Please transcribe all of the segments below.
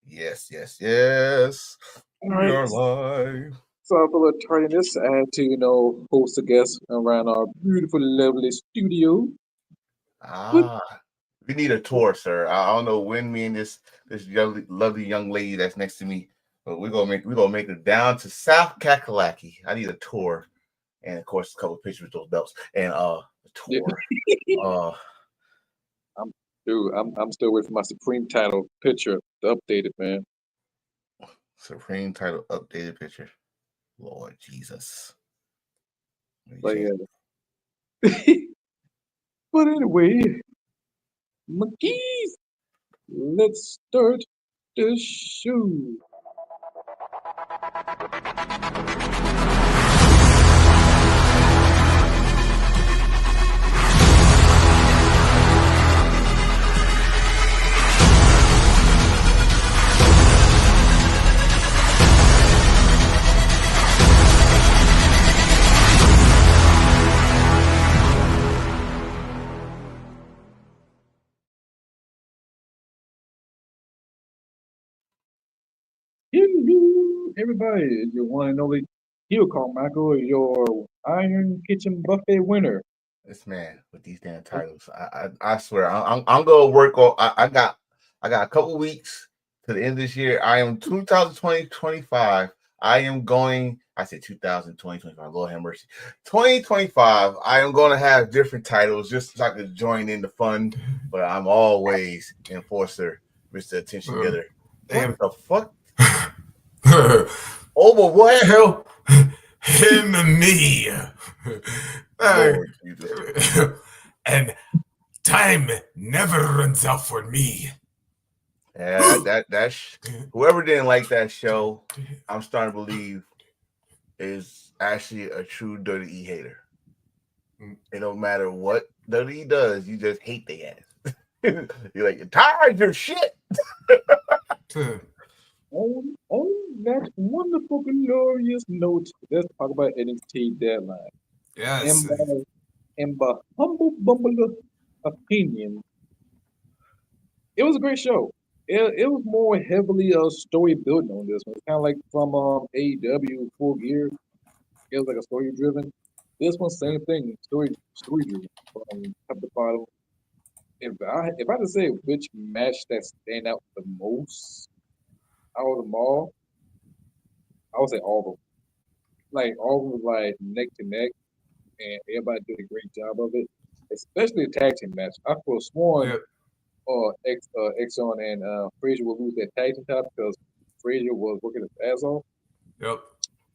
Yes, yes, yes. All We right. are live. So for the tardiness, I had to, host a guest around our beautiful, lovely studio. But Ah, we need a tour, sir. I don't know when me and this lovely young lady that's next to me, but we're gonna make it down to South Kakalaki. I need a tour, and of course, a couple of pictures with those belts, and a yeah, tour. Uh, I'm I'm still waiting for my Supreme title picture to update it, man. Supreme title updated picture. Lord Jesus, let me But change. yeah. But anyway, McGee's, let's start the show. Hello, everybody. It's your one and only Hugh Carmichael, your Iron Kitchen Buffet winner. This man with these damn titles. I swear I'm gonna work on. I got a couple weeks to the end of this year. I am 2025. I am going. I said 2025. Lord have mercy. 2025. I am going to have different titles just so I can join in the fun. But I'm always enforcer, Mr. Attention Getter. What Damn. the fuck? The Over what? hell? Him and me. Lord Jesus. And time never runs out for me. Yeah, whoever didn't like that show, I'm starting to believe is actually a true Dirty E hater. It don't matter what Dirty E does, you just hate the ass. You're like, you're tired of your shit. On that wonderful, glorious note, let's talk about NXT Deadline. In Yes. my, in my humble, bumble opinion, it was a great show. It was more heavily story building on this one. It's kind of like from AEW Full Gear. It was like a story driven. This one, same thing, story driven from top to bottom. If I had to say which match that stand out the most out of them all, I would say all of them. Like all of them was like neck to neck, and everybody did a great job of it. Especially the tag team match. I could have sworn Yep. Exxon and Frazier will lose that tag team title because Frazier was working his ass off, Yep.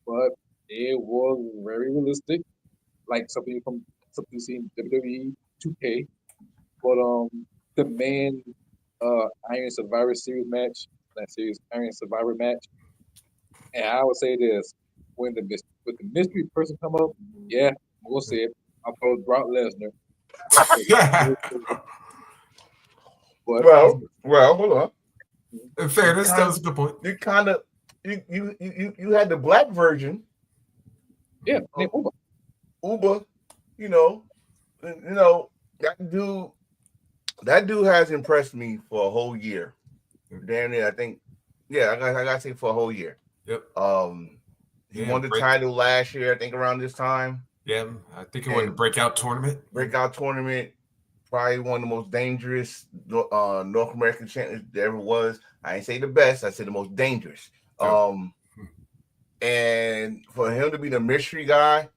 but it was very realistic, like something you see in WWE 2K. But the man Iron Survivor Series match, that series Iron Survivor match, and I would say this: when the mystery person come up, yeah, we'll see it. I thought it was Brock Lesnar, but Well, hold on. In You fairness, that kind was a good point. you kind of you had the black version yeah, of Uber. Uber, you know, that dude. That dude has impressed me for a whole year. Damn near, I think. Yeah, I gotta say for a whole year. Yep. He Yeah. won the title last year, I think, around this time. Yeah. I think it won the And breakout tournament. breakout tournament, probably one of the most dangerous North American champions there ever was. I ain't say the best, I said the most dangerous. Yep. And for him to be the mystery guy,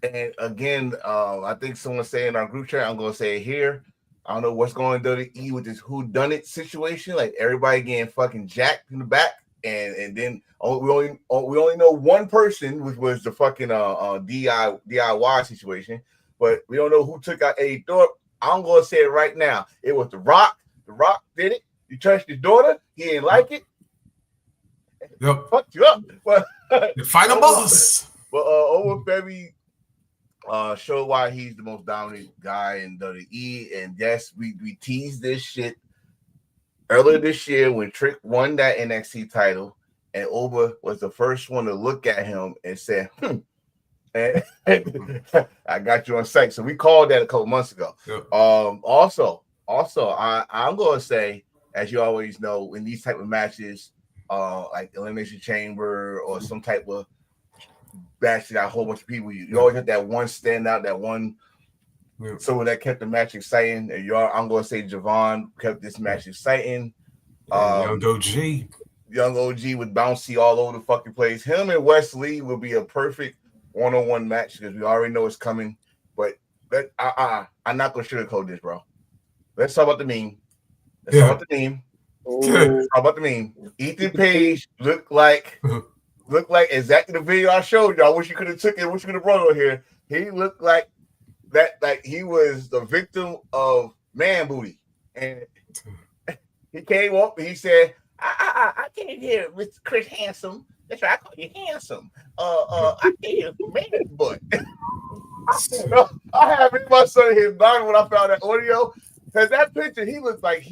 and again, I think someone said in our group chat, I'm gonna say it here. I don't know what's going to WWE with this who done it situation. Like everybody getting fucking jacked in the back, and then we only know one person, which was the fucking DIY situation, but we don't know who took out Eddie Thorpe. I'm gonna say it right now. It was The Rock. The Rock did it. You touched his daughter. He didn't like it. Yep. Fucked you up. But The final boss. But over Ferry show why he's the most dominant guy in WWE. And yes, we teased this shit earlier this year when Trick won that NXT title, and Oba was the first one to look at him and say, and I got you on site. So we called that a couple months ago. Yep. Also, I'm gonna say as you always know, in these type of matches, like Elimination Chamber or some type of match that got a whole bunch of people, you always have that one standout, that one someone that kept the match exciting. And I'm going to say Javon kept this match exciting. Young OG. Young OG with bouncy all over the fucking place. Him and Wesley will be a perfect one-on-one match because we already know it's coming. But I'm not going to sugarcoat this, bro. Let's talk about the meme. Talk about the meme. Ethan Page looked like exactly the video I showed you. I wish you could have took it. I wish you could have brought it over here. He looked like that, like he was the victim of man booty. And he came up and he said, I came here, Mr. Chris Handsome. That's right, I call you handsome. I came here for man butt. I have my son here dying when I found that audio. Cause that picture, he looked like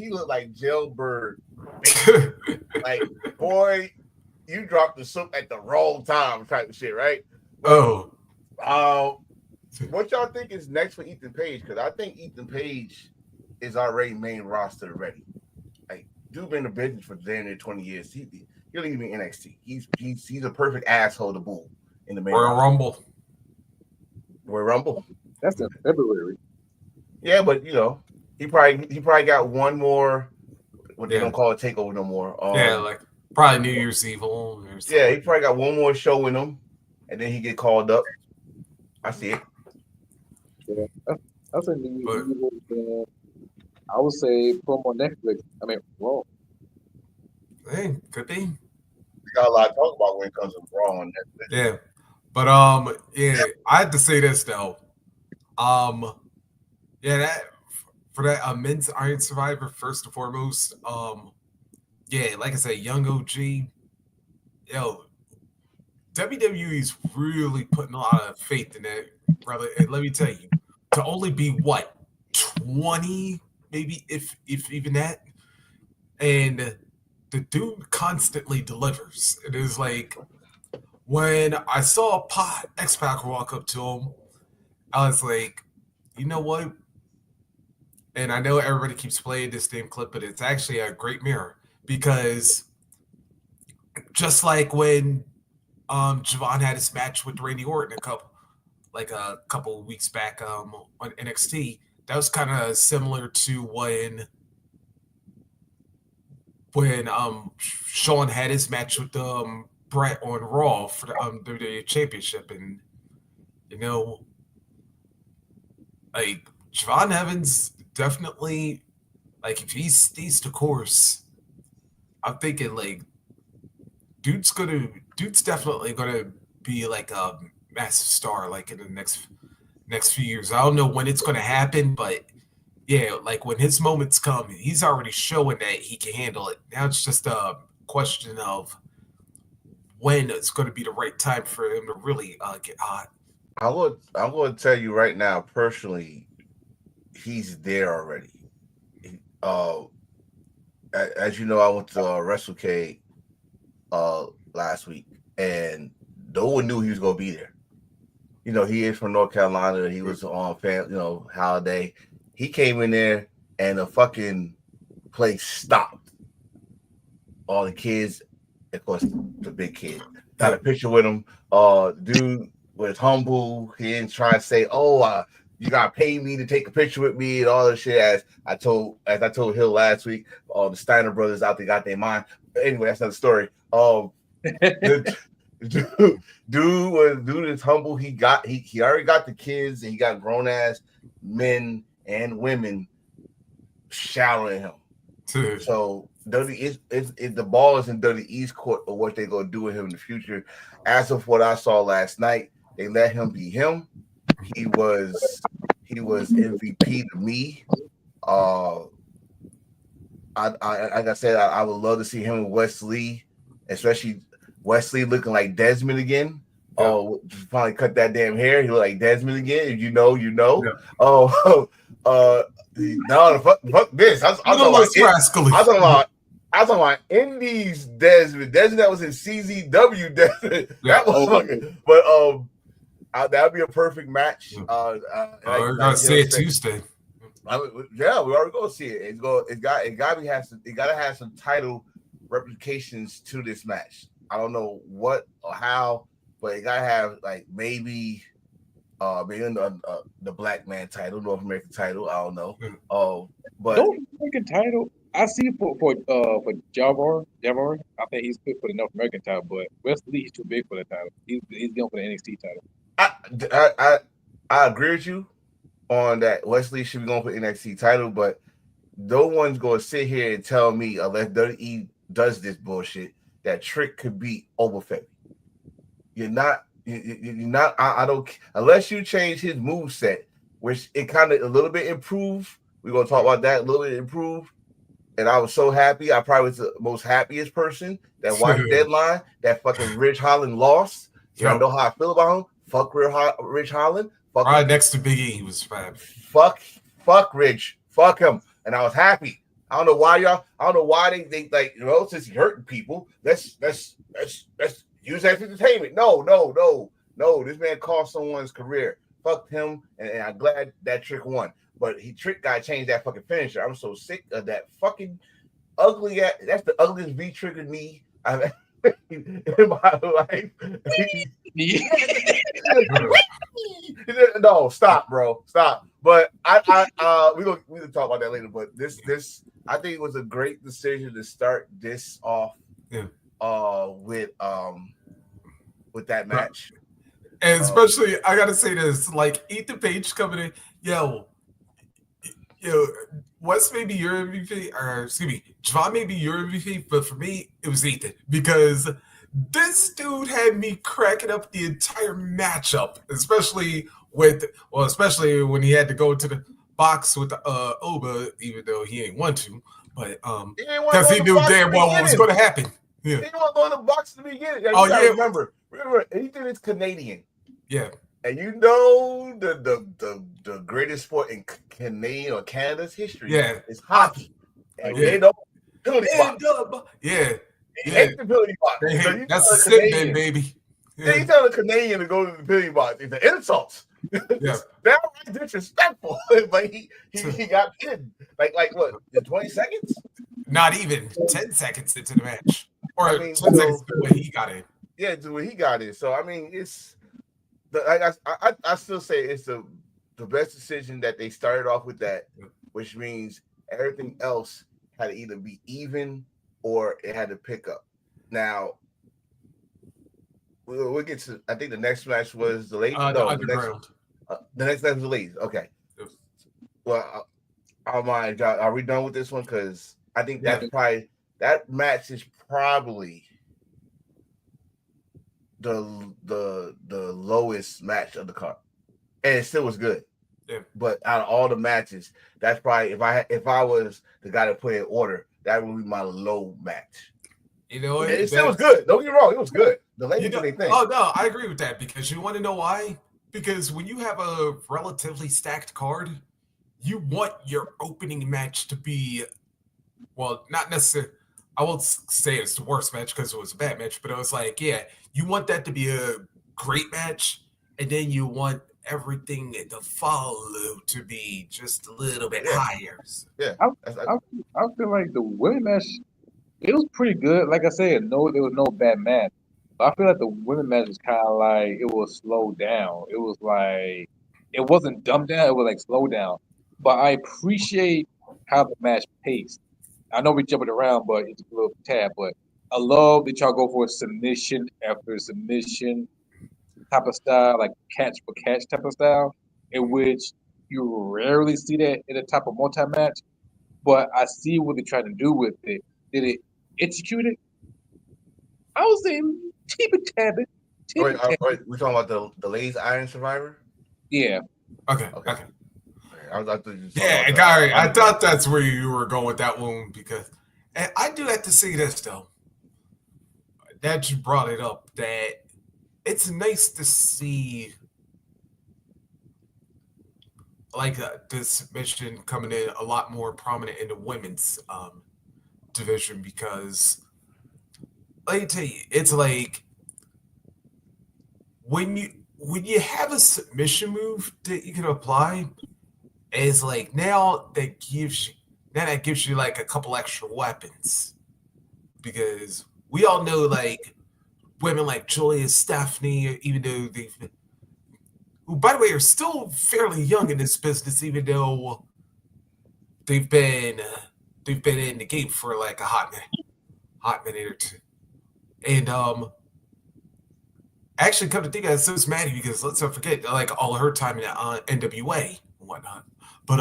Jailbird. Like, boy, you dropped the soup at the wrong time, type of shit, right? Oh. What y'all think is next for Ethan Page? Because I think Ethan Page is already main roster ready. Like, dude been in the business for damn near 20 years. He'll even be in NXT. He's a perfect asshole to bull in the main roster. Royal Rumble. That's in February. Yeah, but you know, he probably got one more. What they don't call it takeover no more. Like probably New Year's Eve. Yeah, he probably got one more show in him, and then he get called up. I see it. Yeah, that's a New Year's Eve. I would say put him on Netflix. I mean, Raw. Hey, could be. We got a lot to talk about when it comes to Raw on Netflix. Yeah, but I have to say this though. That for that men's Iron Survivor first and foremost. Like I said, young OG. WWE's really putting a lot of faith in that, brother. And let me tell you, to only be 20, maybe if even that, and the dude constantly delivers. It is like when I saw X-Pac walk up to him, I was like, you know what? And I know everybody keeps playing this damn clip, but it's actually a great mirror because just like when Javon had his match with Randy Orton a couple of weeks back on NXT, that was kind of similar to when Sean had his match with Brett on Raw for the WWE Championship, and you know, like Javon Evans definitely, like if he stays the course, I'm thinking like dude's definitely gonna be like a massive star like in the next few years. I don't know when it's gonna happen, but yeah, like when his moments come, he's already showing that he can handle it. Now it's just a question of when it's going to be the right time for him to really get hot. I'm going to tell you right now, personally, he's there already. As you know, I went to WrestleCade last week, and no one knew he was going to be there. You know, he is from North Carolina. He was on holiday. He came in there, and the fucking place stopped. All the kids, of course, the big kid, got a picture with him. Dude was humble. He didn't try to say, you gotta pay me to take a picture with me and all this shit. As I told Hill last week, the Steiner brothers out there got their mind. But anyway, that's another story. Dude is humble. He already got the kids, and he got grown ass men and women showering him. So the ball is in WWE's court of what they're gonna do with him in the future. As of what I saw last night, they let him be him. He was MVP to me. Like I said, I would love to see him with Wesley, especially Wesley looking like Desmond again. Finally cut that damn hair. He look like Desmond again. If you know, you know. Yeah. No, fuck this. I was talking about Indies Desmond that was in CZW Desmond. That was fucking. But that'd be a perfect match. We're gonna see it Tuesday. Yeah, we already go see it. It gotta have some title replications to this match. I don't know what or how, but it gotta have like maybe the black man title, North American title. I don't know. But North American title, I see for Javar. I think he's fit for the North American title, but Wesley he's too big for that title. He's going for the NXT title. I agree with you on that. Wesley should be going for NXT title, but no one's going to sit here and tell me unless WWE does this bullshit that Trick could beat Overfed. You're not. You're not. I don't. Unless you change his move set, which it kind of a little bit improved. We're gonna talk about that a little bit improved. And I was so happy. I probably was the most happiest person that watched Deadline. That fucking Ridge Holland lost. So I know how I feel about him. Fuck Ridge Holland. Fuck right him. next to Big E, he was fab. Fuck Ridge. Fuck him. And I was happy. I don't know why they like, since he hurting people, let's use that as entertainment. No. This man cost someone's career. Fuck him. And I'm glad that Trick won. But Trick guy changed that fucking finisher. I'm so sick of that fucking ugly ass. That's the ugliest V-trigger knee I've ever in my life. No, stop, bro. Stop. But we gonna talk about that later. But this I think it was a great decision to start this off with that match. And especially I gotta say this, like Ethan Page coming in, yo, Wes may be your MVP, or excuse me, Javon may be your MVP, but for me, it was Ethan because this dude had me cracking up the entire matchup, especially when he had to go to the box with Oba, even though he ain't want to, but because he knew damn well what was going to happen. Yeah, he didn't want to go in the box to begin. Remember, Ethan is Canadian. Yeah. And you know the greatest sport in Canadian or Canada's history is hockey. And they don't penalty box. They hate the penalty box. So that's a sit-in, baby. Yeah. You tell a Canadian to go to the penalty box. It's an insult. Yeah. Downright disrespectful. But he got pinned. Like what, in 20 seconds? Not even 10 seconds into the match. Or 10 seconds to when he got in. Yeah, to when he got in. So I mean I still say it's the best decision that they started off with that, which means everything else had to either be even or it had to pick up. Now we'll get to. I think the next match was the ladies. The next match was the ladies. Okay. Yes. Well, are we done with this one? Because I think that's probably that match is probably the lowest match of the card, and it still was good. Yeah. But out of all the matches, that's probably if I was the guy to put in order, that would be my low match. You know, it still was good. Don't get me wrong, it was good. The ladies did their thing. Oh no, I agree with that because you want to know why? Because when you have a relatively stacked card, you want your opening match to be, well, not necessarily. I won't say it's the worst match because it was a bad match, but it was like, you want that to be a great match, and then you want everything to follow to be just a little bit higher. Yeah, I feel like the women match, it was pretty good. Like I said, no, there was no bad match. But I feel like the women match was kind of like it was slowed down. It was like it wasn't dumbed down. It was like slowed down. But I appreciate how the match paced. I know we're jumping around, but it's a little tad. But I love that y'all go for a submission after submission type of style, like catch for catch type of style, in which you rarely see that in a type of multi-match. But I see what they're trying to do with it. Did it execute it? I was saying keep it tabbing. Wait, we're talking about the ladies Iron Survivor? Yeah. Okay. I thought that's where you were going with that one because, and I do have to say this though, that you brought it up, that it's nice to see like this submission coming in a lot more prominent in the women's division because let me tell you, it's like when you have a submission move that you can apply, is like now that gives you like a couple extra weapons because we all know like women like Julia Stephanie, even though who by the way are still fairly young in this business, even though they've been they've been in the game for like a hot minute or two, and actually come to think of it, so it's Maddie because let's not forget like all of her time in NWA and whatnot, but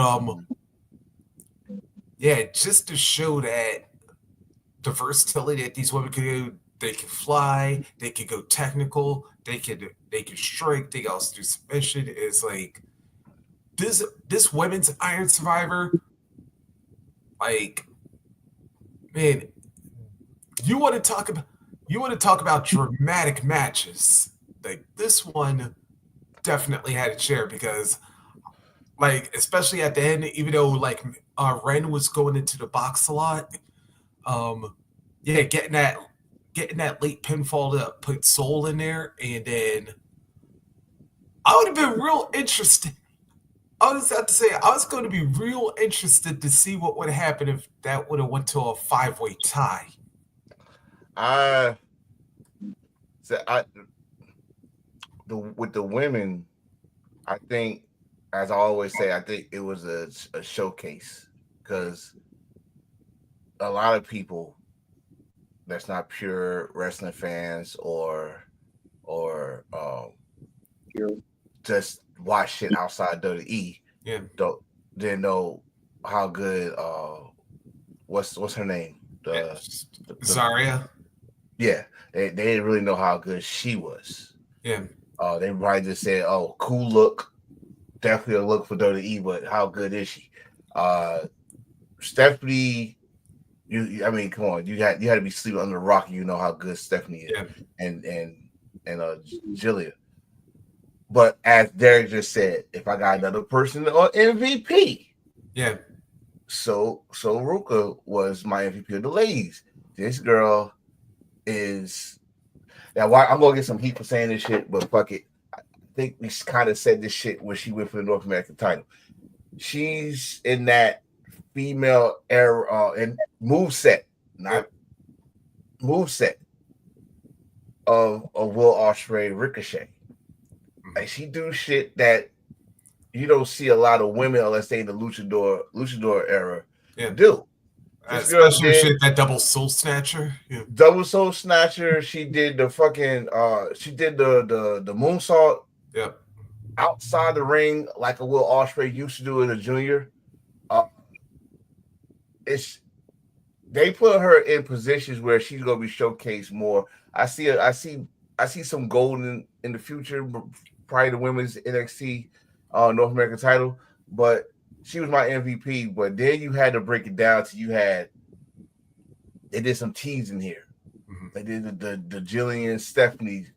yeah, just to show that the versatility that these women can do. They can fly. They can go technical. They can strike. They can also do submission. Is like this women's Iron Survivor. Like, man, you want to talk about dramatic matches. Like this one definitely had a share because, like, especially at the end, even though like Ren was going into the box a lot. Yeah, getting that late pinfall to put Soul in there, and then I would have been real interested. I was about to say I was going to be real interested to see what would happen if that would have went to a 5-way tie. With the women, I think, as I always say, I think it was a showcase because a lot of people that's not pure wrestling fans or just watch shit outside WWE. Yeah, didn't know how good what's her name? Zarya. Yeah, they didn't really know how good she was. Yeah. They probably just said, "Oh, cool look, definitely a look for WWE," but how good is she? Stephanie. I mean, come on, you had to be sleeping under a rock. You know how good Stephanie is, and Julia. But as Derek just said, if I got another person on MVP, yeah. So Ruka was my MVP of the ladies. This girl is now. Why I'm gonna get some heat for saying this shit, but fuck it. I think we kind of said this shit when she went for the North American title. She's in that female era and moveset, not moveset of Will Ospreay Ricochet. Like she do shit that you don't see a lot of women unless they in the luchador era do. Especially shit that double soul snatcher. Yeah. Double soul snatcher. She did the fucking she did the moonsault. Yep. Outside the ring like a Will Ospreay used to do as a junior. They put her in positions where she's gonna be showcased more. I see some gold in the future, probably the women's NXT North American title, but she was my MVP. But then you had to break it down to they did some teasing here. Mm-hmm. They did the Jillian Stephanie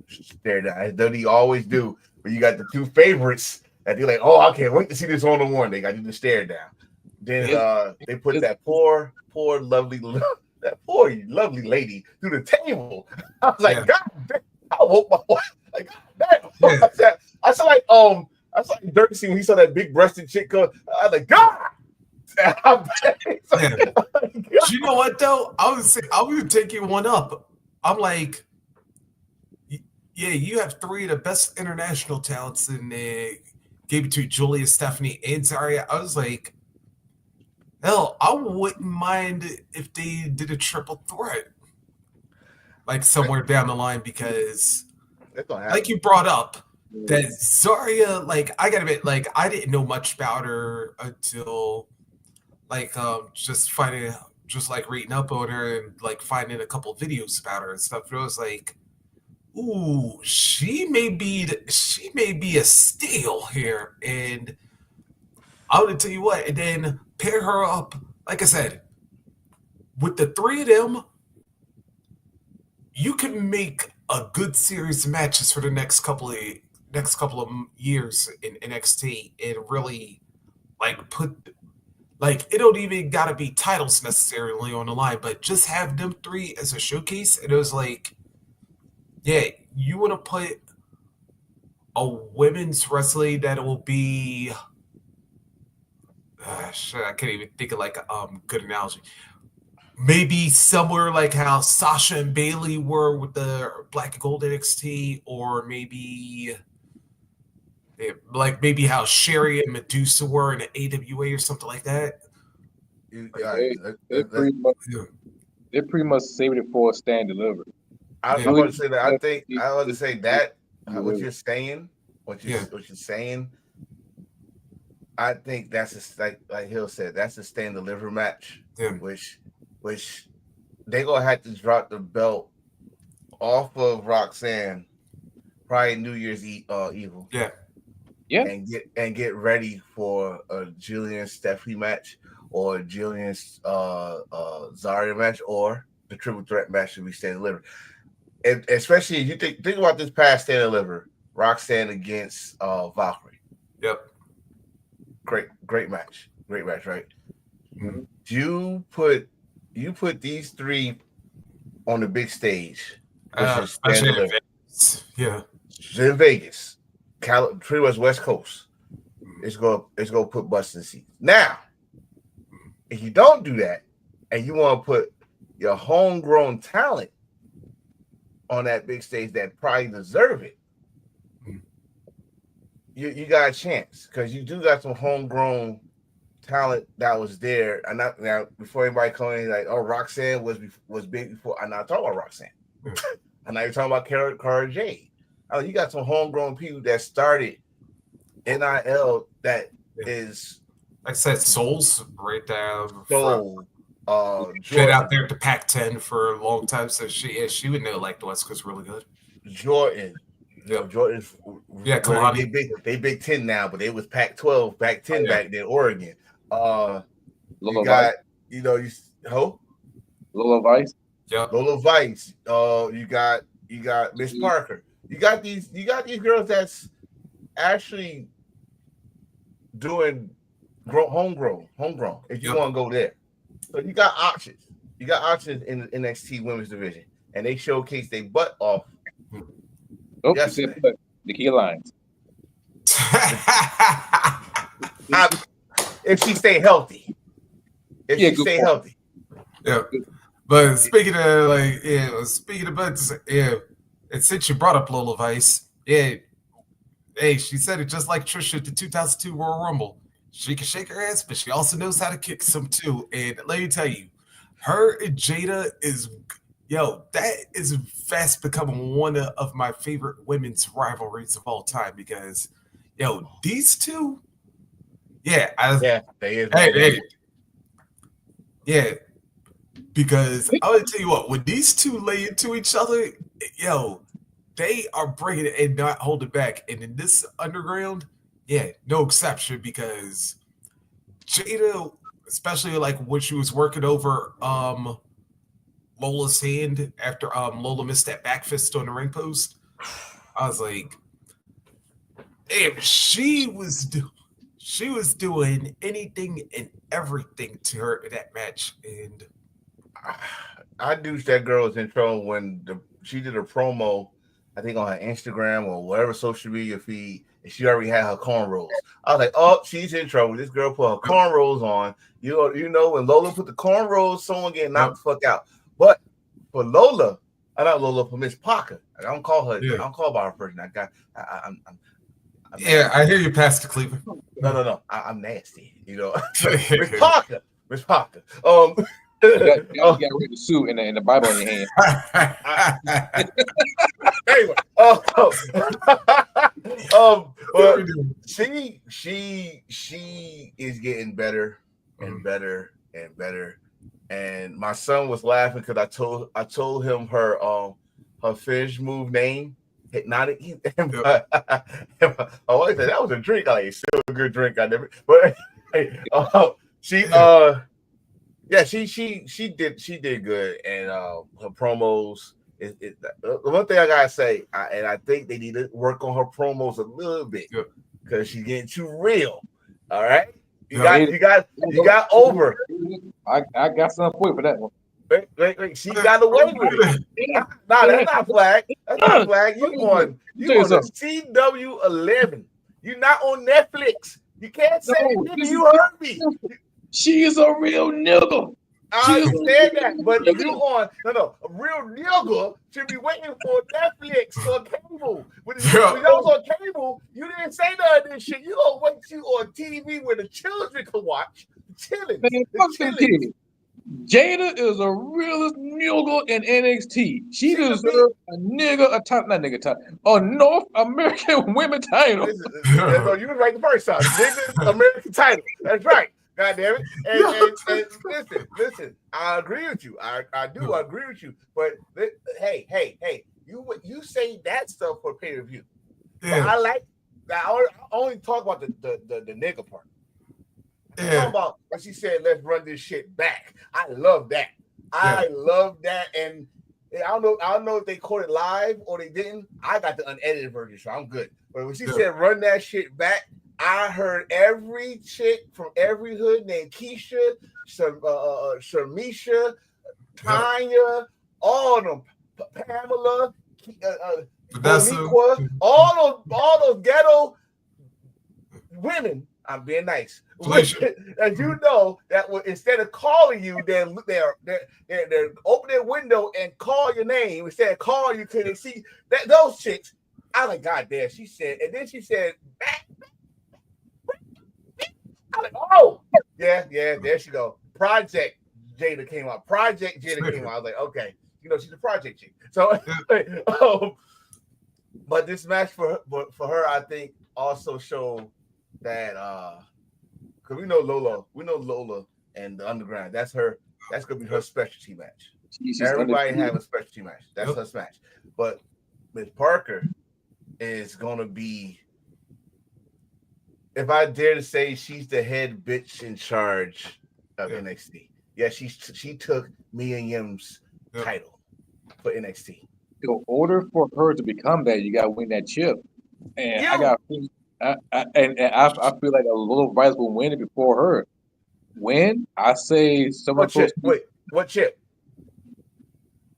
stare down, as they always do. But you got the two favorites that they're like, oh, I can't wait to see this on the one. They got you to stare down. Then they put that poor lovely lady through the table. I was like, God damn, I woke my wife. Like, God damn. I saw like Dirk when he saw that big breasted chick come. I was like, God. You know what though? I was taking one up. I'm like, yeah, you have three of the best international talents, and they gave it to Julia, Stephanie, and Zarya. I was like, hell, I wouldn't mind if they did a triple threat, like somewhere down the line, because, like you brought up, that Zarya, like I gotta admit, like I didn't know much about her until, like, just reading up on her and like finding a couple videos about her and stuff. It was like, ooh, she may be a steal here, and I would tell you what, and then pair her up, like I said, with the three of them, you can make a good series of matches for the next couple of years in NXT and really like put, like, it don't even gotta be titles necessarily on the line, but just have them three as a showcase. And it was like, yeah, you want to put a women's wrestling that will be shit, I can't even think of like a good analogy. Maybe somewhere like how Sasha and Bailey were with the Black and Gold NXT, or maybe like maybe how Sherry and Medusa were in the AWA or something like that. They pretty much saved it for a stand deliver. I'm going to say that. I want to say that what you're saying, what you're saying. I think that's like Hill said, that's a stand deliver match, which they gonna have to drop the belt off of Roxanne, probably New Year's Evil. Yeah. And get ready for a Jillian Stephanie match or Jillian Zarya match or the triple threat match should be stand delivered. And especially if you think about this past stand deliver, Roxanne against Valkyrie. Yep. Great match, right? Mm-hmm. You put these three on the big stage, especially in Vegas. Yeah, in Vegas, pretty much West Coast. It's gonna put butts in seats. Now, if you don't do that, and you want to put your homegrown talent on that big stage that probably deserve it, you got a chance because you do got some homegrown talent that was there. And not now before anybody coming in like, oh, Roxanne was big before. I'm not talking about Roxanne. I'm not even talking about Cara Jade. Oh, you got some homegrown people that started NIL that is, like I said, Souls right there. Soul. Been out there at the Pac-10 for a long time, so she would know like the West Coast really good. Jordan. Jordan's Kalani. They Big 10 now, but they was Pac-12, Pac-10 back then, Oregon. Lola Vice. Yeah. Lola Vice. You got Miss Parker. You got these girls that's actually doing homegrown. If you want to go there, so you got options. You got options in the NXT Women's Division, and they showcase their butt off. Oh, you said butt. Nikki Lyons. If she stay healthy. Healthy. Yeah. But speaking of butts, and since you brought up Lola Vice, hey, she said it just like Trisha at the 2002 Royal Rumble. She can shake her ass, but she also knows how to kick some too. And let me tell you, her and Jada that is fast becoming one of my favorite women's rivalries of all time because, these two, they is. Yeah, because I'm gonna tell you what, when these two lay into each other, they are bringing it and not holding back. And in this underground, no exception because Jada, especially like when she was working over Lola's hand after Lola missed that back fist on the ring post, I was like, if she was doing anything and everything to her in that match. And I douched that girl's intro when she did a promo, I think on her Instagram or whatever social media feed, and she already had her cornrows. I was like, oh, she's in trouble. This girl put her cornrows on. You know, when Lola put the cornrows, someone getting knocked the fuck out. But for Lola, not Lola, for Miss Parker, I don't call her. I don't call by her first name. I hear you, Pastor Cleaver. No. I'm nasty. Miss Parker. You got to read the suit and the Bible in your hand. Anyway, but she is getting better and better and better. And my son was laughing because I told him her finish move name, Hypnotic. My wife said that was a drink. I like, still a good drink. I never, but she did good, and her promos. The one thing I gotta say, and I think they need to work on her promos a little bit because she's getting too real. All right, you got over. I got something for you for that one. Wait. She got away with it. Nah, that's not flag. That's not flag. You on CW11. You're not on Netflix. You can't say No, nigga. this You is- heard me. She is a real nigga. I She is a understand real that, but nigga. you on a real nigga should be waiting for Netflix or cable. When y'all was on cable, you didn't say none of this shit. You gonna wait you on TV where the children can watch. Chilling. Man, fuck them kids. Jada is a realest nigga in NXT. She deserves a nigga, a North American women title. No, you was right the first time. Nigga, American title. That's right. God damn it. And listen, I agree with you. I do agree with you. But hey, you say that stuff for pay-per-view. Yeah. But I like that. I only talk about the nigga part. I'm talking about when she said, let's run this shit back. I love that. I love that. And I don't know if they caught it live or they didn't. I got the unedited version, so I'm good. But when she said run that shit back, I heard every chick from every hood named Keisha, Shamisha, Tanya, all of them, Pamela, Moniqua, all those ghetto women. I'm being nice. As you know, that instead of calling you, they're open their window and call your name instead of call you because they see that those chicks. I was like, God damn, she said, and then she said, I'm like, oh, yeah, there she go. Project Jada came out. I was like, okay, she's a project chick. So, but this match for her, I think, also showed that because we know Lola and the Underground. That's gonna be her specialty match. Everybody have a specialty match. That's her match. But Miss Parker is gonna be, if I dare to say, she's the head bitch in charge of NXT. Yeah, she took Mia Yim's title for NXT. In order for her to become that, you gotta win that chip. And I feel like a little Vice will win it before her. When I say someone what chip?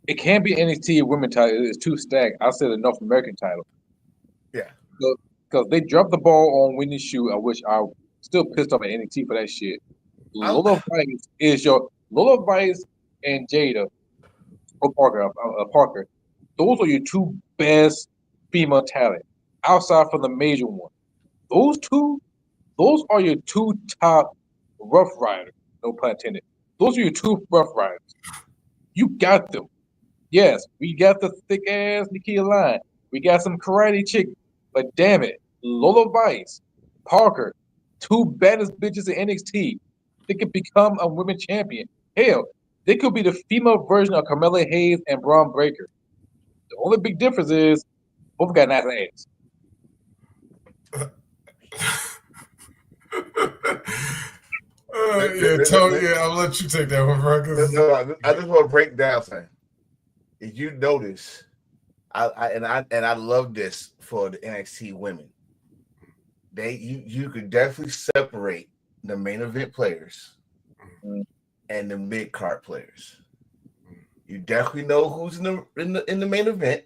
It can't be NXT women title. It's too stacked. I say the North American title. Yeah. Because they dropped the ball on Winnie's shoe. I wish I still pissed off at NXT for that shit. Lola Vice and Jada or Parker. Those are your two best female talent outside from the major one. Those are your two top Rough Riders. No pun intended. Those are your two Rough Riders. You got them. Yes, we got the thick ass Nikita Line. We got some karate chick. But damn it, Lola Vice, Parker, two baddest bitches in NXT. They could become a women champion. Hell, they could be the female version of Carmella Hayes and Braun Breaker. The only big difference is both got nice ass. I'll let you take that one, bro. I just want to break down something. If you notice, I love this for the NXT women. You could definitely separate the main event players and the mid card players. You definitely know who's in the main event.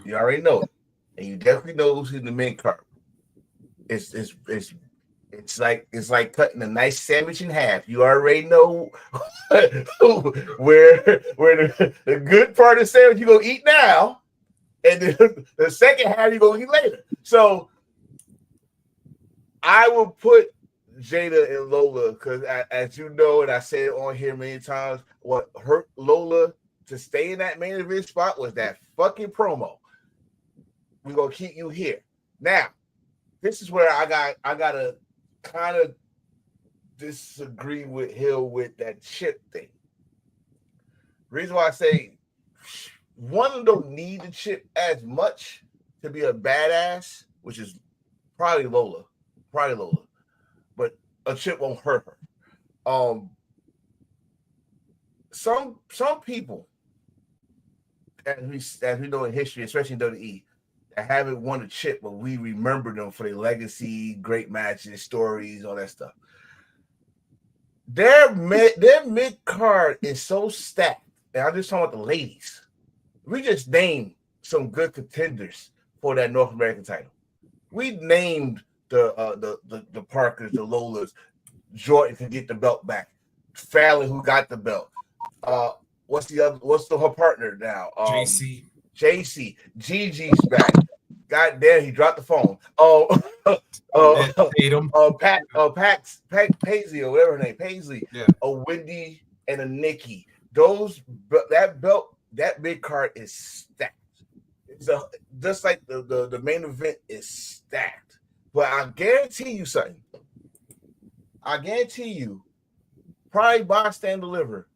You already know it, and you definitely know who's in the mid card. It's like cutting a nice sandwich in half. You already know where the good part of the sandwich you're gonna eat now, and then the second half you're gonna eat later. So I will put Jada and Lola because, as you know, and I said it on here many times, what hurt Lola to stay in that main event spot was that fucking promo. We're gonna keep you here. Now, this is where I gotta kind of disagree with Hill with that chip thing. Reason why I say one don't need the chip as much to be a badass, which is probably Lola, but a chip won't hurt her. Some people, as we know in history, especially in WWE, that haven't won a chip, but we remember them for their legacy, great matches, stories, all that stuff. Their mid card is so stacked. And I'm just talking about the ladies. We just named some good contenders for that North American title. We named the Parkers, the Lolas. Jordan can get the belt back. Fallon, who got the belt. What's her partner now? JC. Gigi's back. God damn, he dropped the phone. Tatum. Paisley or whatever her name, Paisley. Yeah. A Wendy and a Nikki. That belt, that mid card is stacked. Just like the main event is stacked. But I guarantee you something. Probably buy, stand, deliver.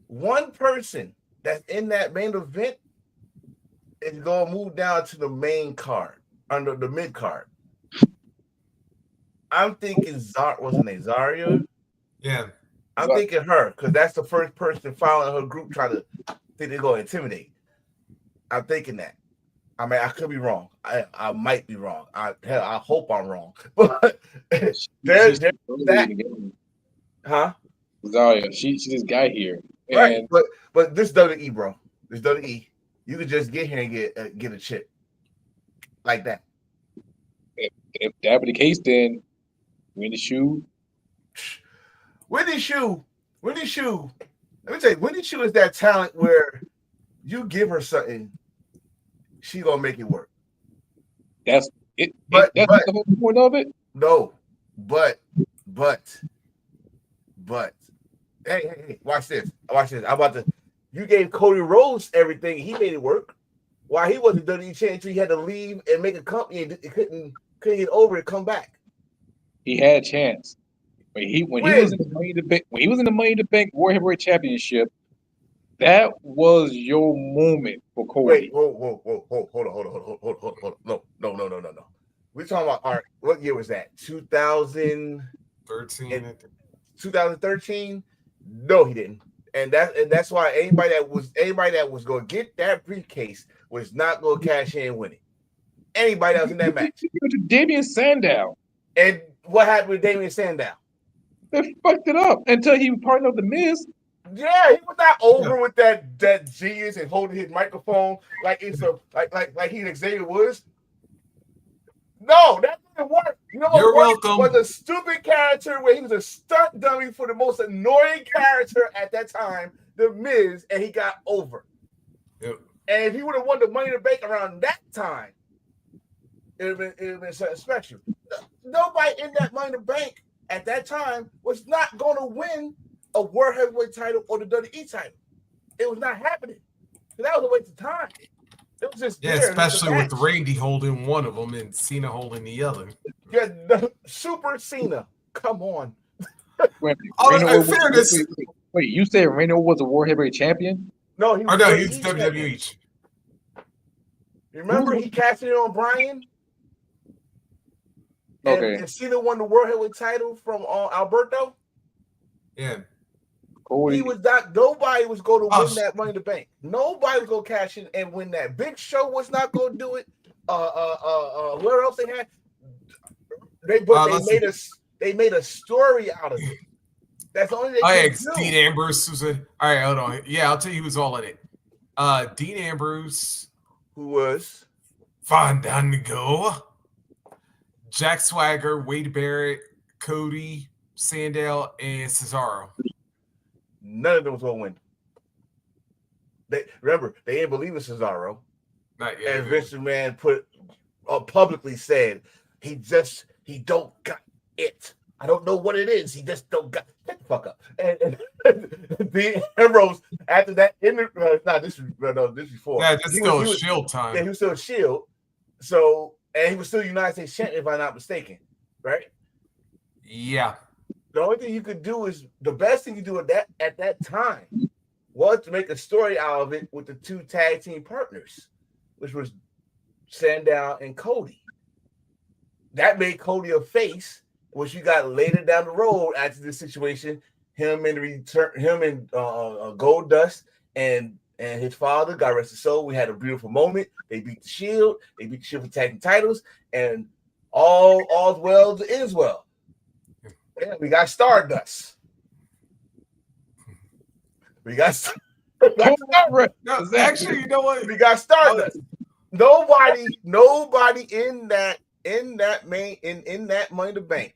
One person that's in that main event is gonna move down to the main card under the mid card. I'm thinking what's her name? Zarya? Yeah. I'm thinking her because that's the first person following her group trying to think they're gonna intimidate. I'm thinking that. I mean, I could be wrong. I might be wrong. I hope I'm wrong. But there's that. Huh? Zarya, she just got here. Right, but this WWE, bro. This WWE. You could just get here and get a chip like that. If that be the case, then Wendy Choo. Wendy Choo. Let me tell you, Wendy Choo is that talent where you give her something, she gonna make it work. That's it. That's the whole point of it. No, but hey, watch this. You gave Cody Rhodes everything. He made it work. While he wasn't WWE champion, he had to leave and make a company and couldn't get over it, come back. He had a chance. When he was in the Money in the Bank, World Heavyweight Championship, that was your moment for Cody. Wait, whoa, hold on. No. We're talking about what year was that? 2013? No, he didn't. And that's why anybody that was going to get that briefcase was not going to cash in and win it. Anybody that was in that match. Damien Sandow. And what happened with Damien Sandow? They fucked it up until he partnered with The Miz. Yeah, he was not over with that genius and holding his microphone like it's like he Xavier Woods. No, that didn't work. You know what? You're welcome. Was a stupid character where he was a stunt dummy for the most annoying character at that time, The Miz, and he got over. Yep. And if he would have won the Money in the Bank around that time, it would have been something special. Nobody in that Money in the Bank at that time was not going to win a World Heavyweight title or the WWE title. It was not happening. So that was a waste of time. It was just especially with Randy holding one of them and Cena holding the other. Yeah, Super Cena. Come on. Wait, fairness. Wait, you said Reno was a World Heavyweight Champion? No, he was WWE. Remember he cashed in on Bryan? Okay. And Cena won the World Heavyweight title from Alberto? Yeah. Cody. He was not. Nobody was going to win that Money in the Bank. Nobody was going to cash in and win that. Big Show was not going to do it. Where else they had? They made a story out of it. That's the only thing they could do. Dean Ambrose was all right, hold on. Yeah, I'll tell you who's all in it. Dean Ambrose, who was Fandango, Jack Swagger, Wade Barrett, Cody, Sandow, and Cesaro. None of them was going to win. They didn't believe in Cesaro. Not yet. And Vince McMahon publicly said he don't got it. I don't know what it is. He just don't got. Get the fuck up. And the Ambrose after that this is before. Yeah, this is still Shield time. Yeah, he was still Shield. So and he was still United States champion, if I'm not mistaken, right? Yeah. The only thing you could do is the best thing you do at that time was to make a story out of it with the two tag team partners, which was Sandow and Cody. That made Cody a face, which you got later down the road after this situation. Him and Goldust and his father, God rest his soul. We had a beautiful moment. They beat the Shield. They beat the Shield for tag team titles, and all's well that ends well. Yeah, we got Stardust. Actually, you know what? We got Stardust. Nobody in that in that Money in the Bank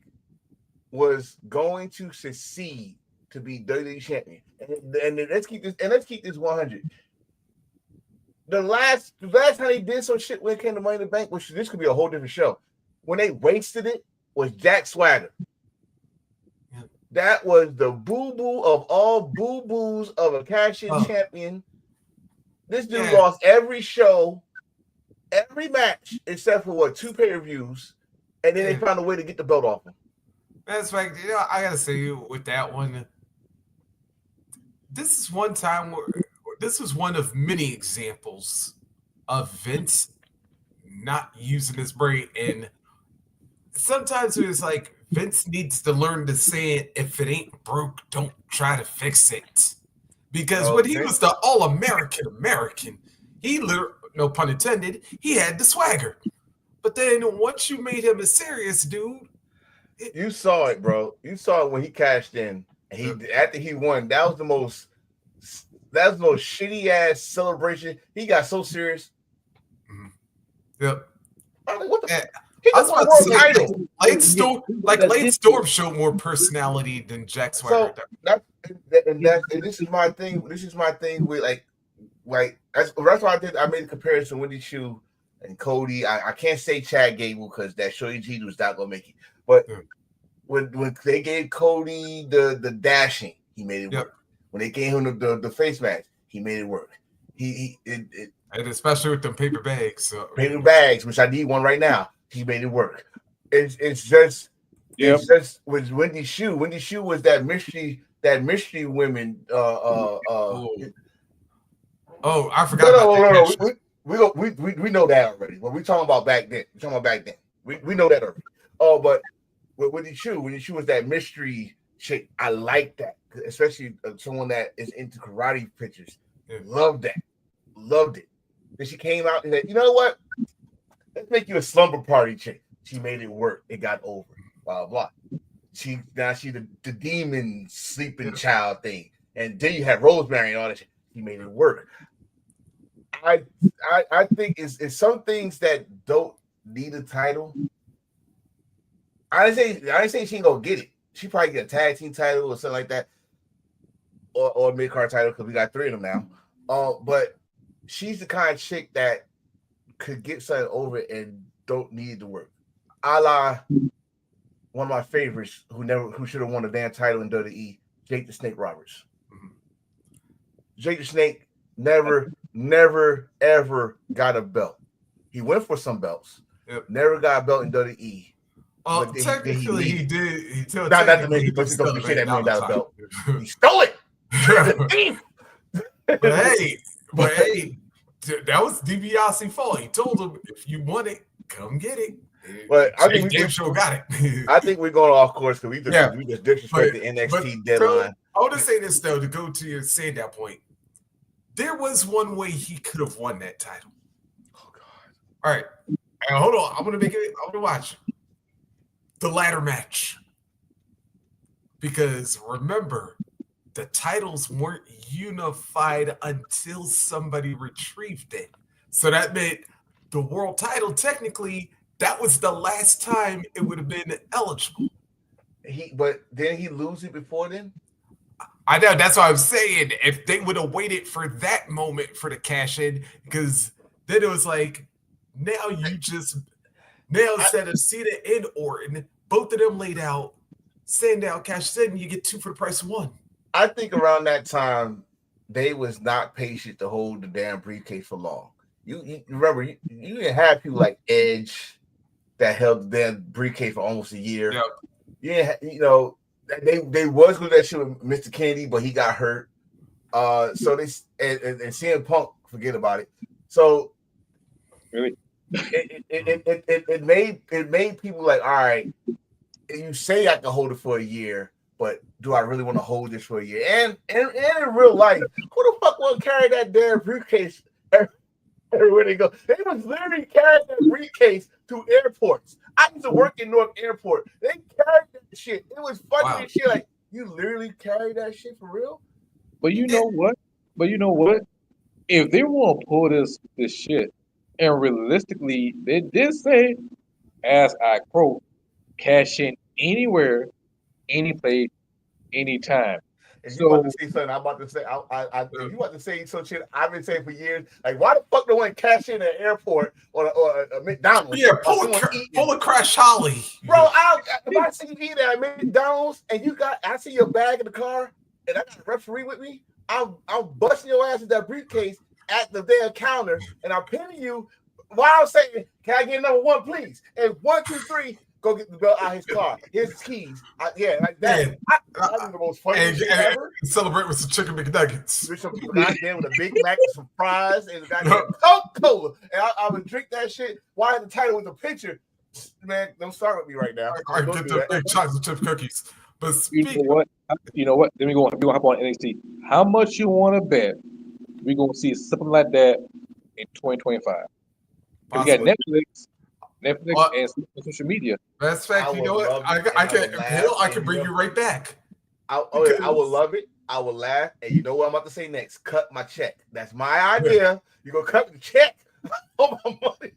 was going to succeed to be WWE champion. And let's keep this 100. The last time they did some shit when it came to Money in the Bank, which this could be a whole different show, when they wasted it, was Jack Swagger. Yeah. That was the boo-boo of all boo-boos of a cash-in champion. This dude lost every show, every match, except for 2 pay-per-views, and then they found a way to get the belt off him. That's right. I gotta say with that one, this is one time where this was one of many examples of Vince not using his brain. And sometimes it's like Vince needs to learn to say, if it ain't broke, don't try to fix it. Because when he was the All-American, he literally, no pun intended, he had the swagger. But then once you made him a serious dude, you saw it, bro. You saw it when he cashed in. After he won, that was the most shitty ass celebration. He got so serious. Yep. I'm like, what the fuck? I was about to say, Lane Storm showed more personality than Jack Swagger. So this is my thing. This is my thing with that's why I made a comparison with Wendy Choo and Cody. I can't say Chad Gable because that Shorty G was not gonna make it. But when they gave Cody the dashing, he made it work. When they gave him the face match, he made it work. And especially with them paper bags. Paper bags, which I need one right now. He made it work. It's just with Wendy Choo. Wendy Choo was that mystery women. I forgot. No. We know that already. But we talking about back then. We know that already. Oh, but with Wendy Choo was that mystery chick. I like that, especially someone that is into karate pictures. Loved that. Loved it. Then she came out and said, "You know what? Let's make you a slumber party chick." She made it work. It got over. Blah blah. She the demon sleeping child thing, and then you had Rosemary and all that shit. He made it work. I think it's some things that don't need a title. I didn't say she ain't gonna get it. She probably get a tag team title or something like that, or a mid card title because we got 3 of them now. But she's the kind of chick that could get something over and don't need to work. A la one of my favorites who should have won the damn title in WWE, Jake the Snake Roberts. Mm-hmm. Jake the Snake never, ever got a belt. He went for some belts. Yep. Never got a belt in WWE. Technically, he did. Not to make it, but don't say that $1 million belt. He stole it. But hey, that was DiBiase's fault. He told him, if you want it, come get it. But I think we sure got it. I think we're going off course because we just disrespect the NXT deadline. I want to say this though, to go to your Sandow point. There was one way he could have won that title. Oh God! All right, now, hold on. I'm gonna watch the ladder match because remember, the titles weren't unified until somebody retrieved it. So that meant the world title technically. That was the last time it would have been eligible. But didn't he lose it before then? I know. That's what I'm saying. If they would have waited for that moment for the cash in, because then it was like, now instead of Cena and Orton, both of them laid out, Sandow cashed in, you get 2 for the price of 1. I think around that time, they was not patient to hold the damn briefcase for long. You remember, you didn't have people like Edge that held their briefcase for almost a year. Yep. Yeah, they was going to do that shit with Mr. Kennedy, but he got hurt. So they and CM Punk, forget about it. So really, it made people like, all right, you say I can hold it for a year, but do I really want to hold this for a year? And in real life, who the fuck want to carry that damn briefcase everywhere they go? They was literally carrying that briefcase to airports. I used to work in Newark Airport. They carried that shit. It was funny as shit. Like, you literally carry that shit for real? But you know what? If they want to pull this shit, and realistically, they did say as I quote, cash in anywhere, any place, anytime. If you about to So say something, I'm about to say. If you about to say some shit, I've been saying for years. Like, why the fuck do one cash in at an airport or a McDonald's? Yeah, Or someone eating? pull a Crash Holly. Bro, if I see you eat at McDonald's and I see your bag in the car and I got a referee with me, I'm busting your ass with that briefcase at the damn counter and I'm pinning you while I'm saying, "Can I get number one, please?" And 1, 2, 3, go get the belt out of his car, his keys. Like that. Man, That's the most funny shit and ever. celebrate with some chicken McNuggets. With some goddamn with a Big Mac and some fries and a goddamn Coca-Cola. And I would drink that shit while the title with the picture. Man, don't start with me right now. I get the big chocolate chip cookies. But you know what? Then we gonna hop on NXT. How much you want to bet we gonna see something like that in 2025? We got Netflix, and social media. That's fact. You know what? I can bring you right back. I will love it. I will laugh. And you know what I'm about to say next? Cut my check. That's my idea. You gonna cut the check on my money.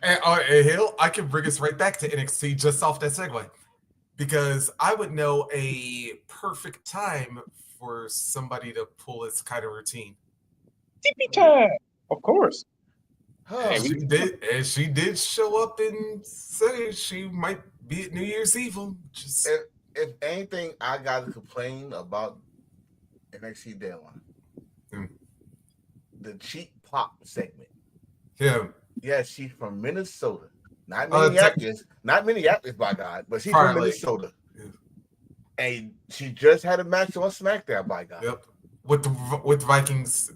And Hill, I can bring us right back to NXT just off that segue. Because I would know a perfect time for somebody to pull this kind of routine. TP time, of course. And she did show up and say she might be at New Year's Eve. Just if anything, I gotta complain about NXT Deadline. The cheap pop segment. Yeah. Yeah, she's from Minnesota. Not Minneapolis. Not Minneapolis, by God, but she's from Minnesota. Yeah. And she just had a match on SmackDown, by God. Yep. With Vikings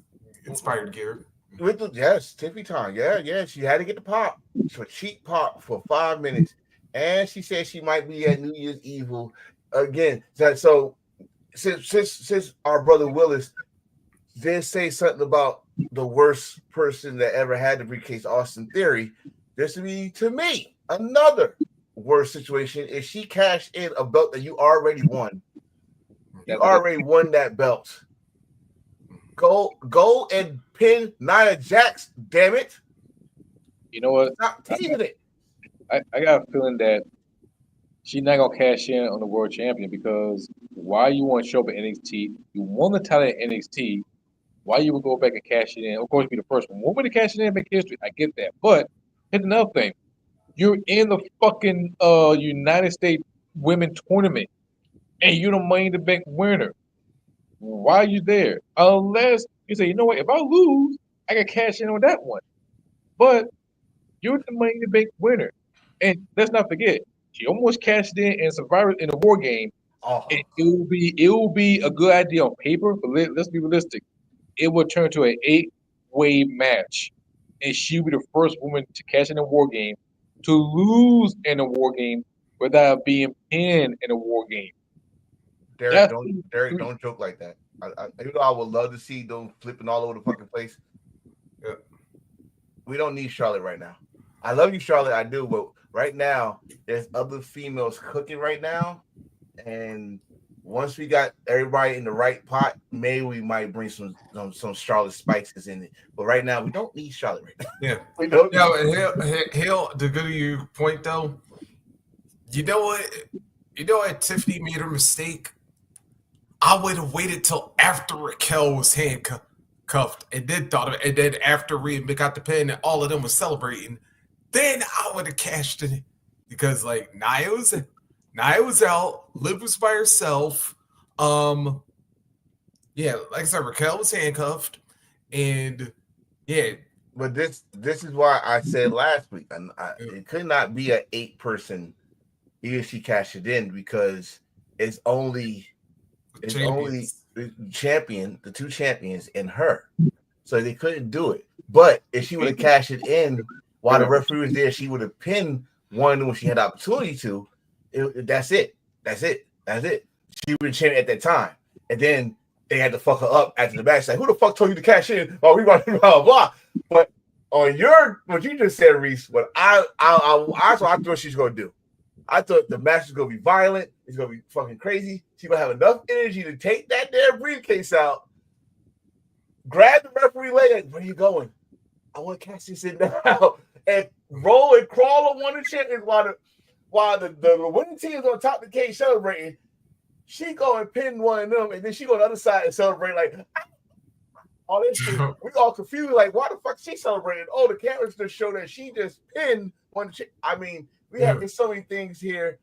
inspired gear. Yes, Tiffy time. Yeah. She had to get the pop. So cheap pop for 5 minutes. And she said she might be at New Year's Evil again. So since our brother Willis did say something about the worst person that ever had the briefcase, Austin Theory, this would be, to me, another worst situation if she cashed in a belt that you already won. You already won that belt. Go and pin Nia Jax, damn it. You know what? Stop teasing it. I got a feeling that she's not gonna cash in on the world champion because why you want to show up at NXT? You won the title at NXT. Why you would go back and cash it in? Of course, be the first one. One way to cash it in and make history. I get that. But here's another thing. You're in the fucking United States Women Tournament and you're the Money in the Bank winner. Why are you there? Unless you say, you know what, if I lose, I can cash in on that one. But you're the Money in the Bank winner. And let's not forget, she almost cashed in Survivor in the War Game. Oh. It will be a good idea on paper, but let's be realistic. It will turn to an 8-way match. And she will be the first woman to cash in a War Game, to lose in a War Game without being pinned in a War Game. Derek, don't joke like that. I would love to see them flipping all over the fucking place. Yeah. We don't need Charlotte right now. I love you, Charlotte. I do, but right now there's other females cooking right now, and once we got everybody in the right pot, maybe we might bring some Charlotte spices in it. But right now, we don't need Charlotte right now. Yeah, we don't. Hell, to go to your point though, you know what? Tiffany made her mistake. I would have waited till after Raquel was handcuffed and then and then after Rhea got the pin and all of them was celebrating, then I would have cashed it because like Nia was out, Liv was by herself. Like I said, Raquel was handcuffed, and yeah. But this is why I said last week, and it could not be an 8-person even she cashed it in because it's only the two champions and her. So they couldn't do it. But if she would have cashed it in while the referee was there, she would have pinned one when she had the opportunity to. That's it. She would have champion at that time. And then they had to fuck her up after the match. Like, who the fuck told you to cash in? Oh, we blah, blah, blah. But on what you just said, Reese, what I thought she's going to do. I thought the match was going to be violent. It's going to be fucking crazy. She's going to have enough energy to take that damn briefcase out, grab the referee leg, like, where are you going? I want to cash this in now. And roll and crawl on one of the champions while the winning team is on top of the cage celebrating. She go and pin one of them, and then she go on the other side and celebrate like all this shit. We all confused, like why the fuck she celebrating? Oh, the cameras just show that she just pinned one. I mean, we have so many things here.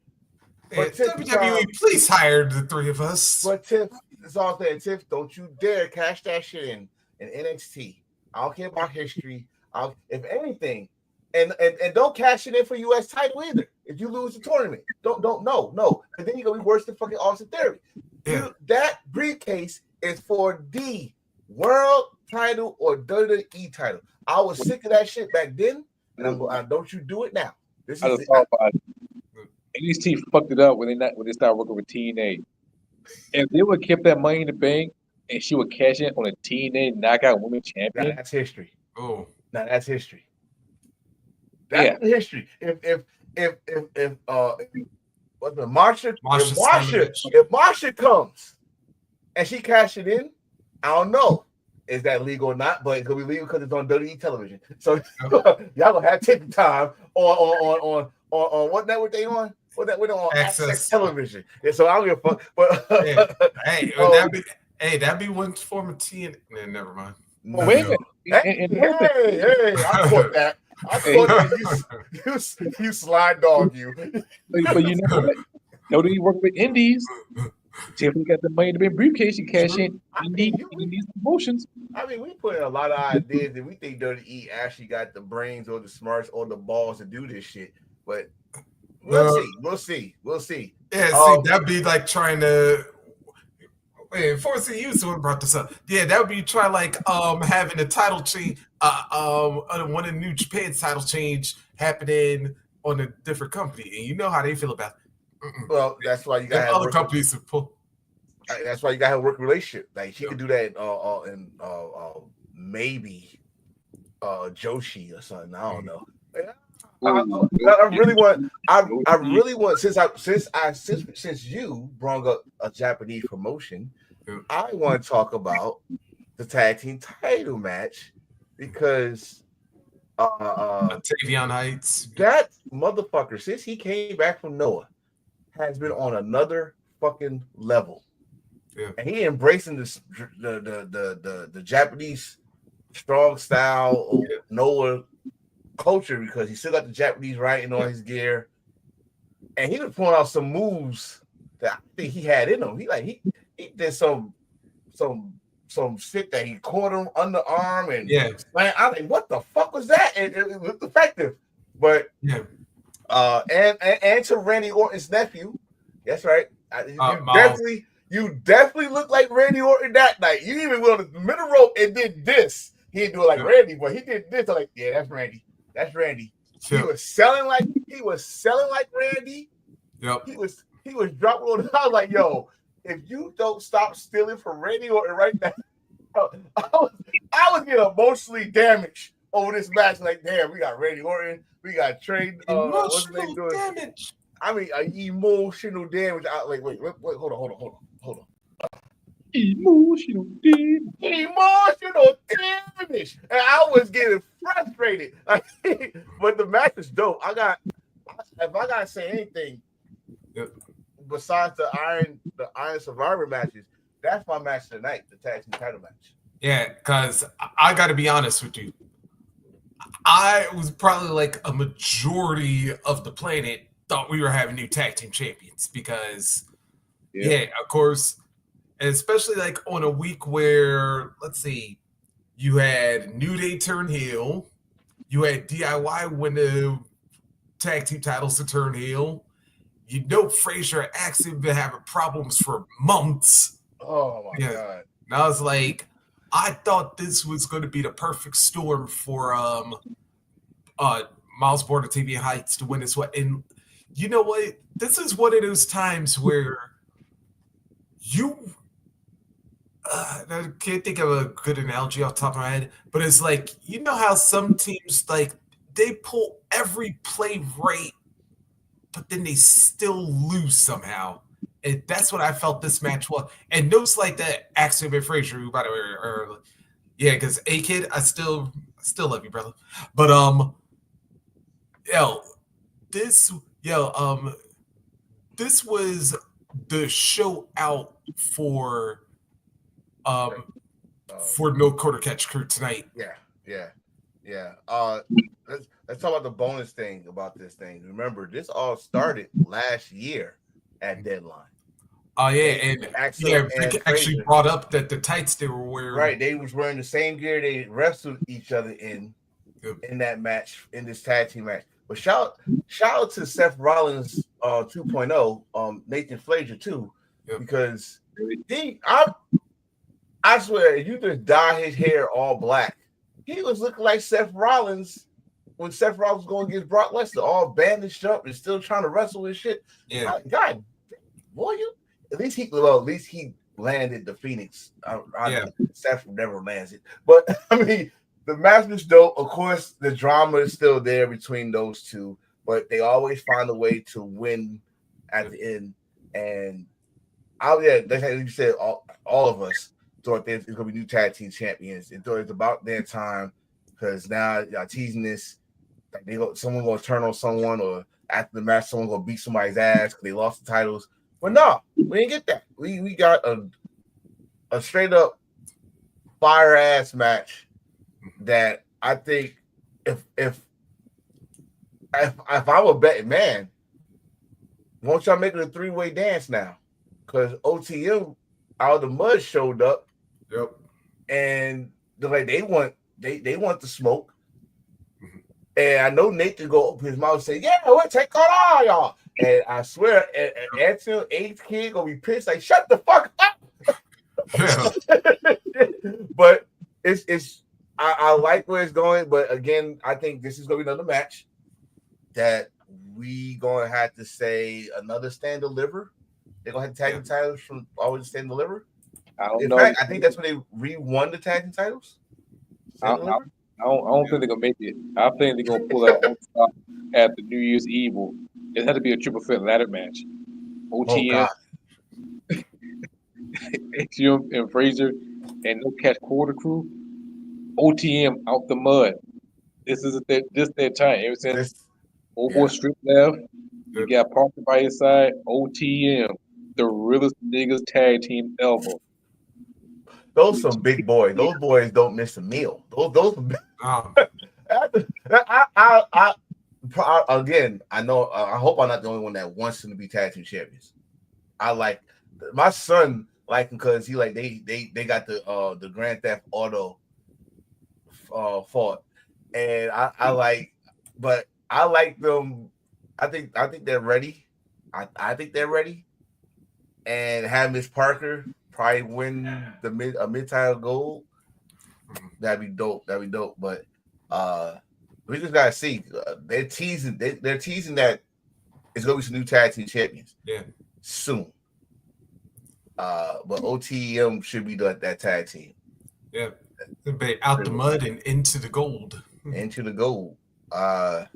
But WWE, please hire the three of us. But Tiff, it's all saying, Tiff, don't you dare cash that shit in NXT. I don't care about history. If anything, and don't cash it in for US title either. If you lose the tournament, don't no. And then you're gonna be worse than fucking Austin Theory. Yeah. That briefcase is for the world title or WWE title. I was sick of that shit back then, and don't you do it now. This is NXT fucked it up when they started working with TNA. If they would have kept that Money in the Bank and she would cash in on a TNA Knockout Women's Champion, now that's history. Oh, now that's history. That's history. If Marsha comes and she cash it in, I don't know. Is that legal or not? But it's gonna be legal because it's on WWE television. So y'all gonna have ticket time on what network they on? What that we're on Access Television. Yeah, so I don't give a fuck. But that'd be one form of TNA. Never mind. Well, wait a minute. Hey, I caught that. You slide dog you. But you know what? WWE work with indies. Tiffany got the Money in the Bank briefcase. You cash in these promotions. I mean, we put in a lot of ideas, and we think WWE actually got the brains or the smarts or the balls to do this shit. But we'll see. Yeah, that'd be like trying to. Wait, Forrest, you brought this up. Yeah, that would be trying like having a title change, one of New Japan's title change happening on a different company, and you know how they feel about it. Well, that's why you got other companies to pull. That's why you got to work relationship. Like she could do that in maybe Joshi or something. I don't know. I really want since you brought up a Japanese promotion, I want to talk about the tag team title match because Tavion Heights, that motherfucker, since he came back from Noah, has been on another fucking level. Yeah. And he embracing this the Japanese strong style Noah culture because he still got the Japanese writing on his gear, and he was pulling out some moves that I think he had in him. He did some shit that he caught him underarm and man, I think what the fuck was that? And it was effective, but and to Randy Orton's nephew, that's right. You definitely look like Randy Orton that night. You even went on the middle rope and did this. He didn't do it like Randy, but he did this. I'm like, yeah, that's Randy. That's Randy. Sure. He was selling like Randy. Yep. He was dropping on. I was like, yo, if you don't stop stealing from Randy Orton right now, I was getting emotionally damaged over this match. Like, damn, we got Randy Orton, we got Trey. Emotional damage. I mean, emotional damage. Wait, hold on. Emotional damage. And I was getting frustrated. But the match is dope. If I gotta say anything besides the Iron Survivor matches, that's my match tonight, the tag team title match. Yeah, because I gotta be honest with you. I was probably like a majority of the planet thought we were having new tag team champions because of course. And especially like on a week where, let's see, you had New Day turn heel, you had DIY win the tag team titles to turn heel. You know Frazier and Axel have been having problems for months. Oh my God. And I was like, I thought this was going to be the perfect storm for Miles Border TV Heights to win this one. And you know what? This is one of those times where I can't think of a good analogy off the top of my head, but it's like, you know how some teams, like, they pull every play right, but then they still lose somehow. And that's what I felt this match was. And notes like that, Axel and Frazier, who, by the way, because A-Kid, I still love you, brother. But Yo, this this was the show out um for No Quarter Catch Crew tonight. Yeah. Let's talk about the bonus thing about this thing. Remember, this all started last year at Deadline. Oh yeah, and Axel yeah, and Vic actually Frazier, brought up that the tights they were wearing. right? They was wearing the same gear they wrestled each other in that match, in this tag team match. But shout out to Seth Rollins 2.0, Nathan Frazier too, because I swear, if you just dye his hair all black, he was looking like Seth Rollins when Seth Rollins was going against Brock Lesnar, all bandaged up and still trying to wrestle and shit. Yeah, God, boy, at least he landed the Phoenix. Seth never lands it, but I mean, the match was dope. Of course, the drama is still there between those two, but they always find a way to win at the end. And that's how you said. All of us thought it's going to be new tag team champions, and thought it's about their time because now y'all teasing this. Like someone gonna turn on someone, or after the match, someone gonna beat somebody's ass because they lost the titles. But no, we didn't get that. We got a straight up fire ass match that I think if I'm a betting man, won't y'all make it a 3-way dance now? Because OTM out of the mud showed up. Yep. And they want the smoke. And I know Nathan go open his mouth and say, "Yeah, we'll take on all y'all." And I swear, until Ace Kid gonna be pissed, like, "Shut the fuck up." Yeah. But I like where it's going. But again, I think this is gonna be another match that we gonna have to say another stand deliver. They're gonna have to tag the titles from always stand deliver. In fact, I think that's when they re-won the tag team titles. I don't think they're gonna make it. I think they're gonna pull out on top after New Year's Evil. It had to be a triple threat ladder match. OTM, ATM and Frazier, and No Catch Quarter Crew. OTM out the mud. This is their time. Ever since Strip left, you got Parker by his side. OTM, the realest niggas tag team ever. Those some big boys. Those boys don't miss a meal. Those. Again, I know. I hope I'm not the only one that wants them to be tag team champions. I like my son like them because he like they got the Grand Theft Auto fought, and I like, but I like them. I think they're ready. I think they're ready, and have Miss Parker probably win a mid-title gold. That'd be dope. But we just gotta see. They're teasing. They're teasing that it's gonna be some new tag team champions. Yeah. Soon. But OTM should be that tag team. Yeah. Out the mud and into the gold. Into the gold. I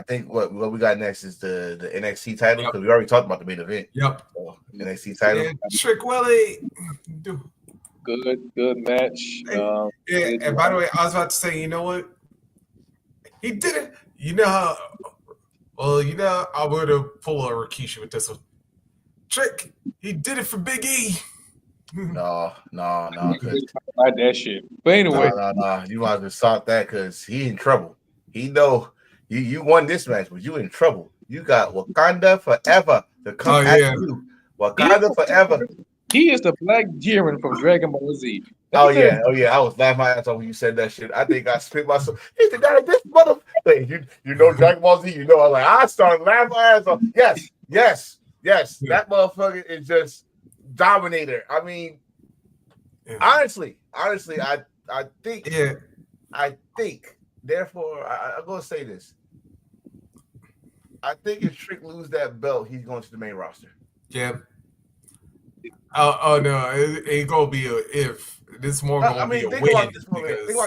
think what we got next is the NXT title because we already talked about the main event. Yep. So, NXT title. Yeah, Trick Willie. Good match. And by the way, I was about to say, you know what? He did it. You know how? Well, I'm going to pull a Rikishi with this one. Trick. He did it for Big E. No. Like that shit. But anyway, no. You might as well stop that because he in trouble. He know you won this match, but you in trouble. You got Wakanda Forever to come at you. Wakanda Forever. He is the Black Jiren from Dragon Ball Z. Oh yeah. I was laughing my ass off when you said that shit. I think I spit myself. He's the guy this mother. You know Dragon Ball Z. I started laughing my ass off. Yes. That motherfucker is just dominator. I mean, honestly, I think. Yeah. I think. Therefore, I'm gonna say this. I think if Trick lose that belt, he's going to the main roster. Yeah. Oh no, it ain't gonna be a if. This more gonna be a win. Think about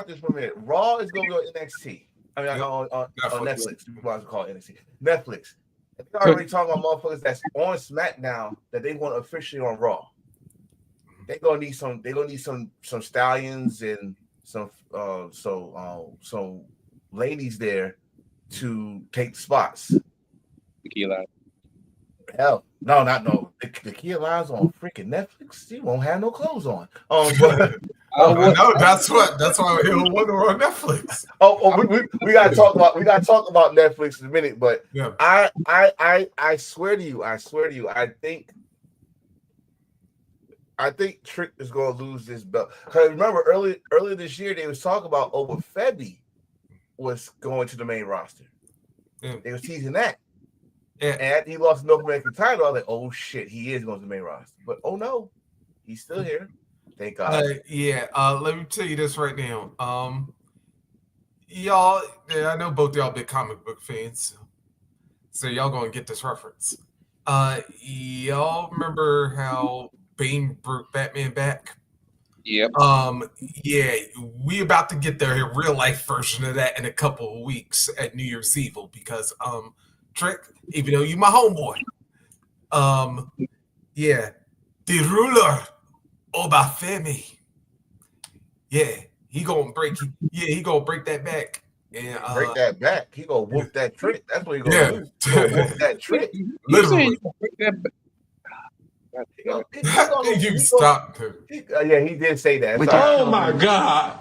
this for a minute. Raw is gonna go NXT. I mean, on Netflix. People want to call it NXT. Netflix. They're already talking about motherfuckers that's on SmackDown that they want officially on Raw. They're gonna need some stallions and some ladies there to take spots. The key line. Hell, no. The key line's on freaking Netflix. He won't have no clothes on. But No, that's why he'll wonder on Netflix. we gotta talk about Netflix in a minute. But Yeah. I swear to you, I think Trick is going to lose this belt. Because remember, earlier this year, they was talking about Febby was going to the main roster. Yeah. They was teasing that. Yeah. And after he lost the North American title, I was like, oh, shit, he is going to the main roster. But, oh, no, he's still here. Thank God. Let me tell you this right now. Y'all, I know both y'all big comic book fans, so y'all going to get this reference. Y'all remember how Bane broke Batman back? Yep. Yeah, we about to get the real life version of that in a couple of weeks at New Year's Eve because Trick, even though you my homeboy, yeah, the ruler Obafemi, yeah, he gonna break that back and break that back. He gonna whoop that Trick. That's what he gonna Yeah. do. He gonna whoop that Trick. You Literally. saying you gonna break that back? You stop. Yeah, he did say that. Oh my God.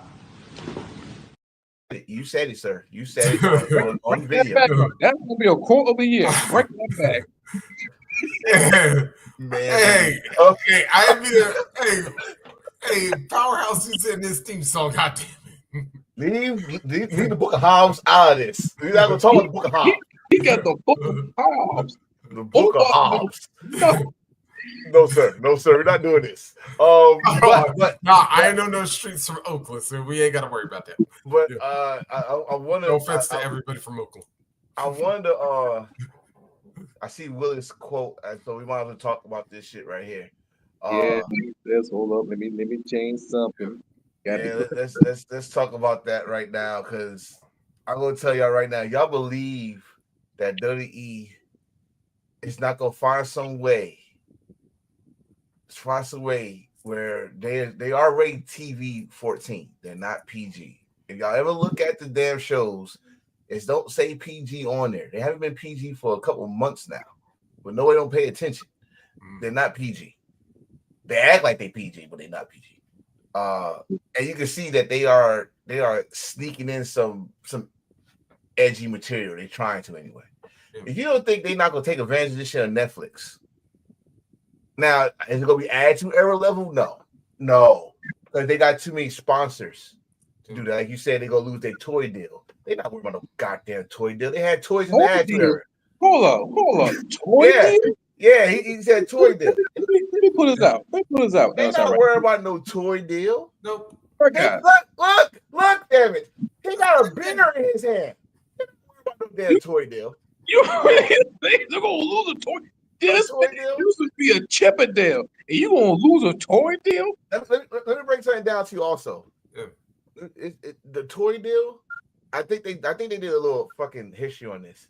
You said it, sir. You said it on Break that video. back. That's gonna be a quote of the year. Break that back. Man. Hey, okay, I mean, hey, Powerhouse is in this theme song. God damn it. Leave the Book of Hobbs out of this. We're not gonna talk about the Book of Hobbs. He got the book of Hobbs. The Book of Hobbs. No. No, sir. We're not doing this. But I know no streets from Oakland, so we ain't got to worry about that. But Yeah. I wonder. No offense to everybody from Oakland. I wonder. I see Willis quote, so we might as well talk about this shit right here. Let's hold up. Let me change something. Let's talk about that right now because I'm gonna tell y'all right now. Y'all believe that WWE is not gonna find some way where they are rated TV 14. They're not PG. If y'all ever look at the damn shows, it don't say PG on there. They haven't been PG for a couple months now, but nobody don't pay attention. They're not PG. They act like they PG, but they're not PG. And you can see that they are sneaking in some edgy material. They're trying to anyway. If you don't think they're not gonna take advantage of this shit on Netflix, now is it gonna be added to Era Level? No, because they got too many sponsors to do that. Like you said, they're gonna lose their toy deal. They're not worried about no goddamn toy deal. They had toys in the Attitude Era. Hold up. Toy deal? Yeah, he said toy deal. Let me put this out. They're not worried about no toy deal. Nope. Hey, look, damn it. He got a binger in his hand. They're not worried about no damn toy deal. You really think they're gonna lose a toy? This toy deal? used to be a Chippendale, and you gonna lose a toy deal? Let me break something down to you also. Yeah. The toy deal, I think they did a little fucking history on this.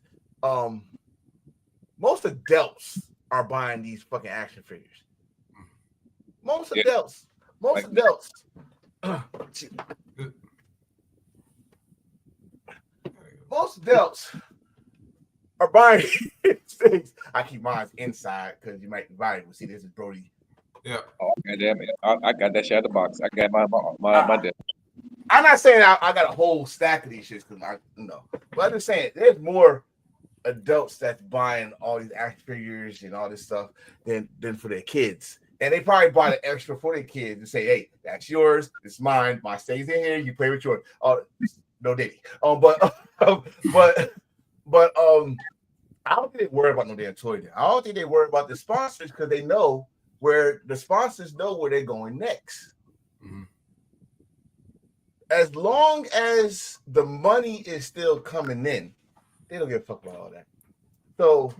Most adults are buying these fucking action figures. Most adults. Most adults are buying things. I keep mine inside because you might buy it. See, this is Brody. Yeah. Oh, goddamn it. I got that shit out of the box. I got my desk. I'm not saying I got a whole stack of these shits because but I'm just saying there's more adults that's buying all these action figures and all this stuff than for their kids. And they probably bought an extra for their kids and say, hey, that's yours, it's mine, mine stays in here, you play with yours. Oh, no diddy. But I don't think they worry about no damn toy deal. I don't think they worry about the sponsors because they know where the sponsors know where they're going next. Mm-hmm. As long as the money is still coming in, they don't give a fuck about all that. So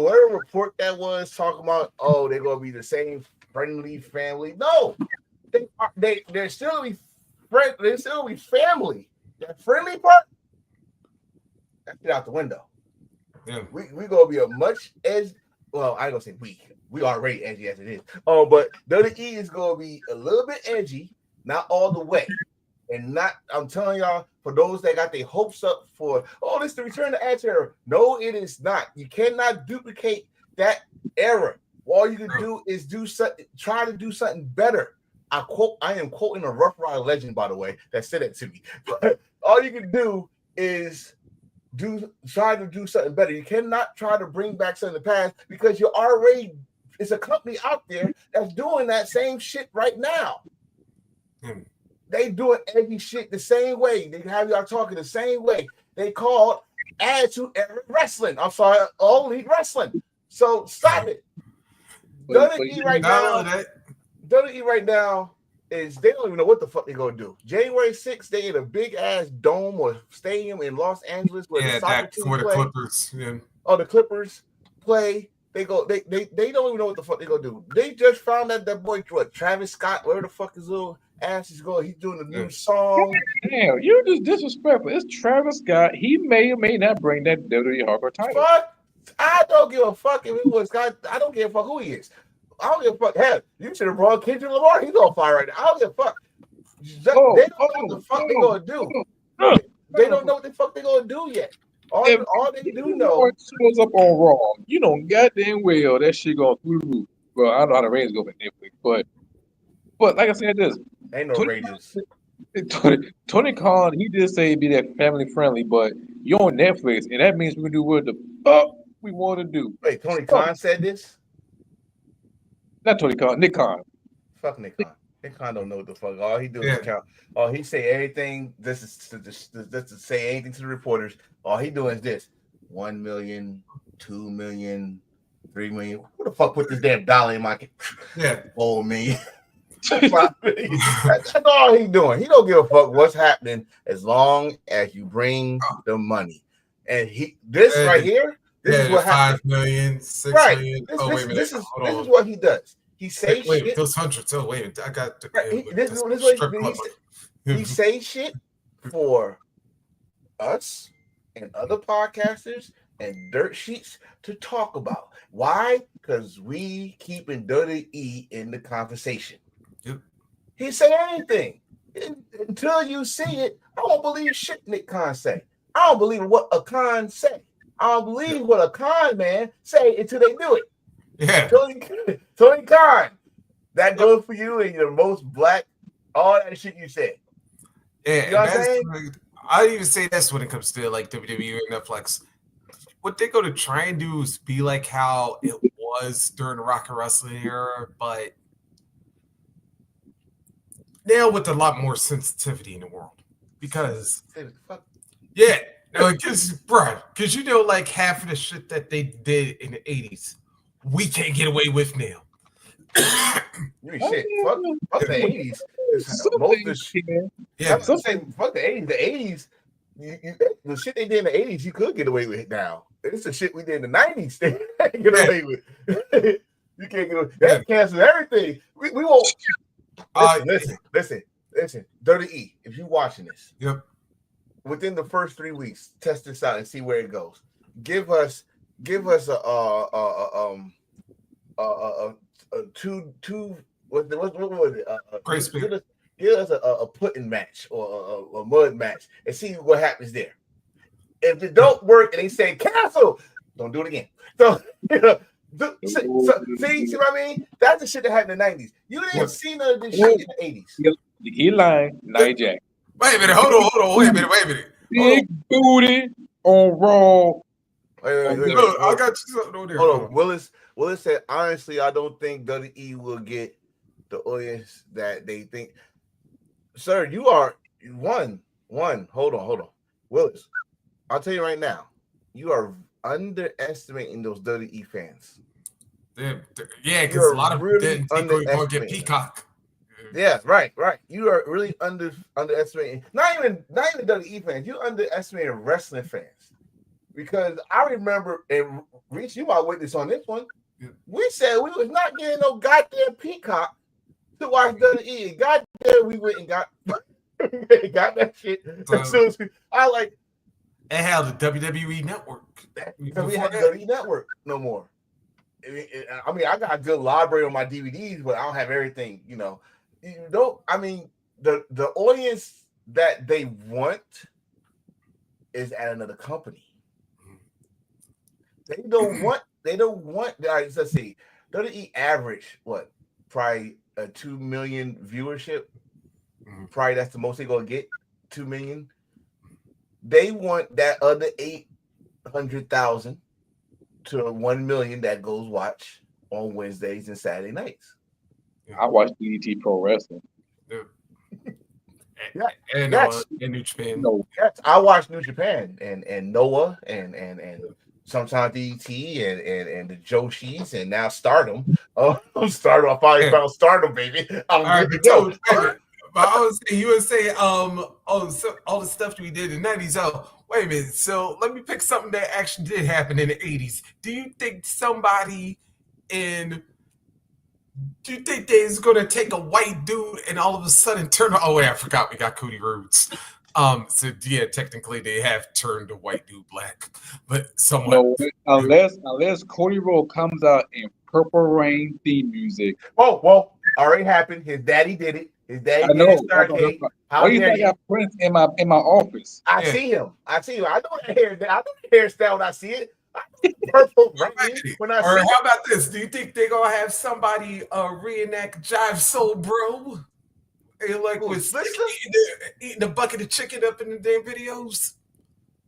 whatever report that was talking about, they're gonna be the same friendly family. No, they're still be friend. They still be family. That friendly part, that's out the window. Yeah, we gonna be a much edge. Well, I ain't gonna say we already edgy as it is. But WWE is gonna be a little bit edgy, not all the way. And not, I'm telling y'all, for those that got their hopes up for, oh, this is the return to Attitude Era. No, it is not. You cannot duplicate that era. All you can do is do something, try to do something better. I am quoting a Rough Rider legend, by the way, that said it to me. But all you can do is try to do something better. You cannot try to bring back something in the past because you're already, it's a company out there that's doing that same shit right now. They doing every shit the same way. They have y'all talking the same way. They called Attitude Era Wrestling. I'm sorry, All Elite Wrestling. So stop it. WWE right now is they don't even know what the fuck they're gonna do. January 6th, they in a big ass dome or stadium in Los Angeles where the soccer team play. The Clippers. Yeah. Oh, the Clippers play. They don't even know what the fuck they're gonna do. They just found out that boy Travis Scott, where the fuck his little ass is going. He's doing a new song. Damn, you're just disrespectful. It's Travis Scott. He may or may not bring that WWE Hardcore title. Fuck. I don't give a fuck if it was Scott. I don't give a fuck who he is. I don't give a fuck. Hell, you should have brought Kendrick Lamar. He's on fire right now. I don't give a fuck. They don't know what the fuck they're gonna do. They don't know what the fuck they're gonna do yet. All they do know shows up on Raw. You know goddamn well that shit going through the roof. Well, I don't know how the ratings go for Netflix, but like I said, this ain't no ratings. Tony Khan, he did say it'd be that family friendly, but you're on Netflix, and that means we can do what the fuck we want to do. Wait, Tony Khan said this? Not Tony Khan, Nick Khan. Fuck Nick Khan. Nick Khan don't know what the fuck. All he do is count. All he say anything. This is to say anything to the reporters. All he doing is this: 1 million, 2 million, 3 million. Who the fuck put this damn dollar in my? Yeah, 4 million. That's all he doing. He don't give a fuck what's happening as long as you bring the money. And this right here, this is what happens. 5 million, 6 million. This is what he does. He says shit. Those hundreds. Oh wait, I got he say shit for us and other podcasters and dirt sheets to talk about. Why? Because we keeping WWE in the conversation. Yep. He say anything until you see it. I don't believe shit Nick Khan say. I don't believe what a Khan say. I don't believe what a con man say until they do it. Yeah. Tony Khan, that goes for you and you're the most black, all that shit you said. Yeah, you know what I'm saying? I even say that's when it comes to like WWE and Netflix. What they're going to try and do is be like how it was during the Rock and Wrestling era, but now with a lot more sensitivity in the world. Because, yeah. Because you know, like half of the shit that they did in the 80s, we can't get away with now. Shit, fuck the 80s. Most of the shit. Yeah, I'm saying fuck the 80s. The 80s, the shit they did in the 80s, you could get away with it now. It's the shit we did in the 90s. They can't get away with. You can't get away. That cancels everything. We won't. Listen. Dirty E, if you're watching this, within the first 3 weeks, test this out and see where it goes. Give us two what was it? Give us a putting match or a mud match and see what happens there. If it don't work and they say cancel, don't do it again. So see what I mean? That's the shit that happened in the 90s. You didn't see none of this shit in the 80s. He lying, Nia Jax. Wait a minute, hold on, wait a minute. Big booty on Raw. Wait. I got you something on there. Hold on. Willis said, honestly, I don't think WWE will get the audience that they think. Sir, you are one. Hold on. Willis, I'll tell you right now, you are underestimating those WWE fans. Yeah, because a lot of them didn't think we were going to get Peacock. Yeah, right. You are really underestimating. Not even WWE fans. You underestimating wrestling fans, because I remember, and Reach, you might witness on this one. Yeah. We said we was not getting no goddamn Peacock to watch WWE. Goddamn, we went and got that shit. As soon as I like. And hell, the WWE Network. Because we had the WWE Network no more. I mean, I got a good library on my DVDs, but I don't have everything. You know. You don't. I mean, the audience that they want is at another company. They don't want. All right, let's see. WWE average what? Probably a 2 million viewership. Probably that's the most they're gonna get. 2 million. They want that other 800,000 to 1 million that goes watch on Wednesdays and Saturday nights. I watch DDT Pro Wrestling. And New Japan. No, Yes, I watch New Japan and Noah and sometimes DDT and the Joshis and now Stardom. Oh, Stardom! I finally found Stardom, baby. I'm good to go. But you were saying so all the stuff we did in the 90s. Oh, wait a minute. So let me pick something that actually did happen in the 80s. Do you think they's gonna take a white dude and all of a sudden turn? Oh wait, I forgot we got Cody Rhodes. So yeah, technically they have turned a white dude black, but somewhat. no, unless Cody Rhodes comes out in Purple Rain theme music. Whoa! Already happened. His daddy did it. His daddy I know. did it. Starcade. How Why you dare think I you? got Prince in my office? I see him. I know the hairstyle when I see it. Purple rain when I see Or it. how about this? Do you think they're gonna have somebody reenact Jive Soul Bro? And like with eating a bucket of chicken up in the damn videos?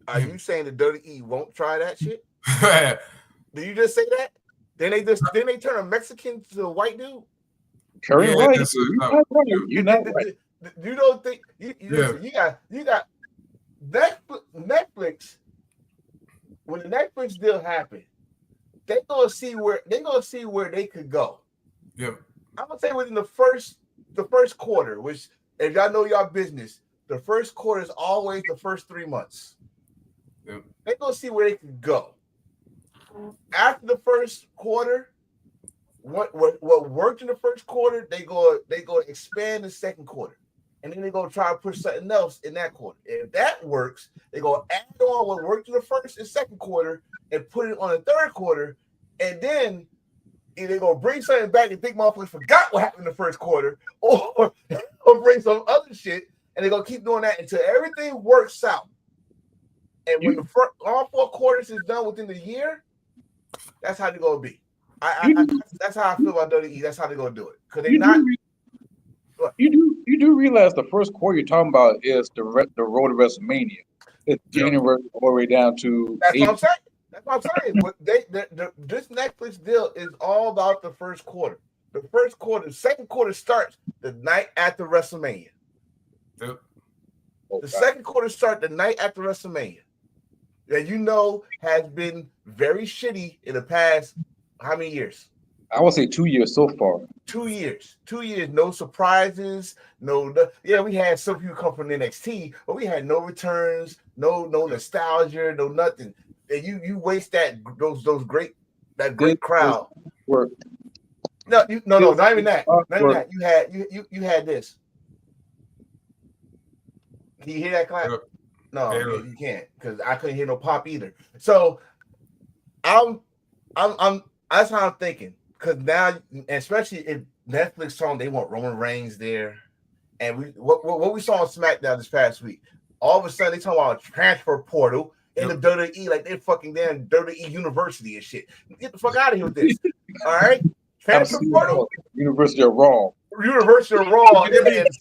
Are you saying the WWE won't try that shit? Did you just say that? Then they turn a Mexican to a white dude? Curry White. You're not right. You don't think you got Netflix. When the Netflix deal happened, they're gonna see where they could go. Yeah. I'm gonna say within the first quarter, which if y'all know y'all business, the first quarter is always the first 3 months. Yep. They're gonna see where they could go. After the first quarter, what worked in the first quarter, they go expand the second quarter. And then they're going to try to push something else in that quarter. If that works, they're going to add on what worked in the first and second quarter and put it on the third quarter. And then either they're going to bring something back and think motherfuckers forgot what happened in the first quarter or bring some other shit. And they're going to keep doing that until everything works out. And when all 4 quarters is done within the year, that's how they're going to be. That's how I feel about WWE. That's how they're going to do it. Because they're not. You do realize the first quarter you're talking about is the road to WrestleMania. It's January all the way down to. That's what I'm saying. But this Netflix deal is all about the first quarter. The first quarter, the second quarter starts the night after WrestleMania. Yep. The second quarter starts the night after WrestleMania. That has been very shitty in the past. How many years? I would say 2 years so far. 2 years. 2 years. No surprises. We had some people come from NXT, but we had no returns, no nostalgia, no nothing. And you waste that great crowd. No, not even that. Not even that. You had this. Can you hear that clap? No, you can't, because I couldn't hear no pop either. So I'm that's how I'm thinking. Because now, especially if Netflix told them they want Roman Reigns there, and what we saw on SmackDown this past week, all of a sudden they talking about a transfer portal in the WWE, like they're fucking damn WWE University and shit. Get the fuck out of here with this. All right, transfer portal. University of Raw. University of Raw and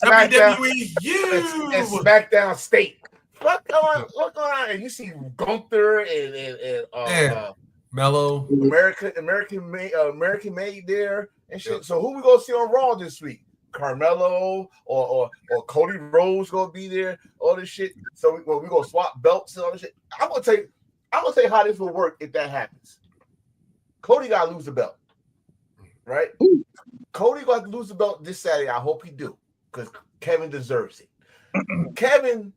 SmackDown WWE and SmackDown State. What's going on? And you see Gunther and Mello, American made there and shit. Yep. So who we gonna see on Raw this week? Carmelo or Cody Rhodes gonna be there? All this shit. So we gonna swap belts and all this shit. I'm gonna tell you how this will work if that happens. Cody gotta lose the belt, right? Ooh. Cody got to lose the belt this Saturday. I hope he do, because Kevin deserves it. Kevin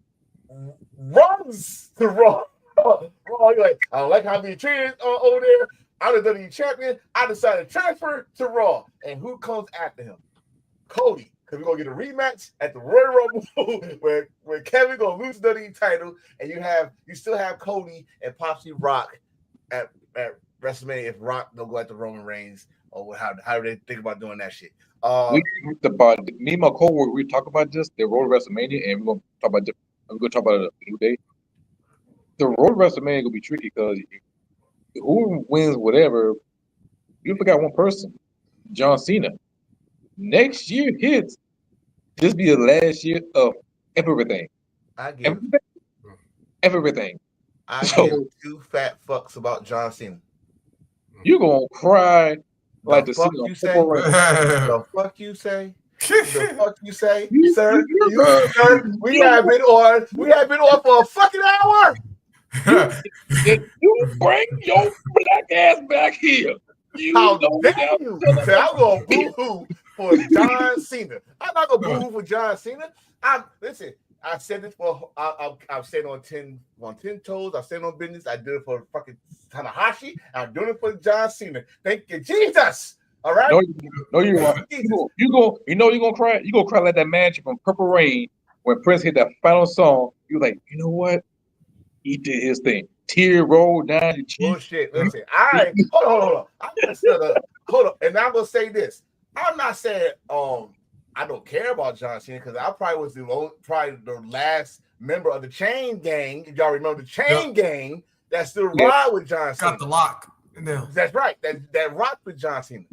runs to Raw. You're like, I don't like how I'm being treated over there. I'm the WWE champion. I decided to transfer to Raw. And who comes after him? Cody. Because we're going to get a rematch at the Royal Rumble where Kevin going to lose the WWE title. And you still have Cody and possibly Rock at WrestleMania if Rock don't go at the Roman Reigns or how do they think about doing that shit? We talked about me and my coworker. We talk about this the road to WrestleMania, and we're gonna talk about it a new day. The road to WrestleMania gonna be tricky because who wins whatever, you forgot one person, John Cena. Next year hits, this be the last year of everything. I give Everything. I So- give two fat fucks about John Cena. You gonna cry like the fuck Cena you say? football right now. The fuck you say? The fuck you say, You- sir? you- Sir, we have been on for a fucking hour. If you bring your black ass back here, you How know dare that- you? Say I'm gonna boo-hoo for John Cena. I'm not gonna boo-hoo for John Cena. Listen. I said this for I've said on 10 toes. I've said on business. I did it for fucking Tanahashi. I'm doing it for John Cena. Thank you, Jesus. All right. No, you won't. You're gonna cry. You gonna cry like that man from Purple Rain when Prince hit that final song. You like, you know what? He did his thing. Tear rolled down your cheek. Bullshit. Listen, hold on. I'm gonna hold up, and I'm gonna say this. I'm not saying I don't care about John Cena because I probably was the last member of the Chain Gang. If y'all remember the Chain Gang that still ride with John Cena. Got the lock. No. That's right. That rocked with John Cena.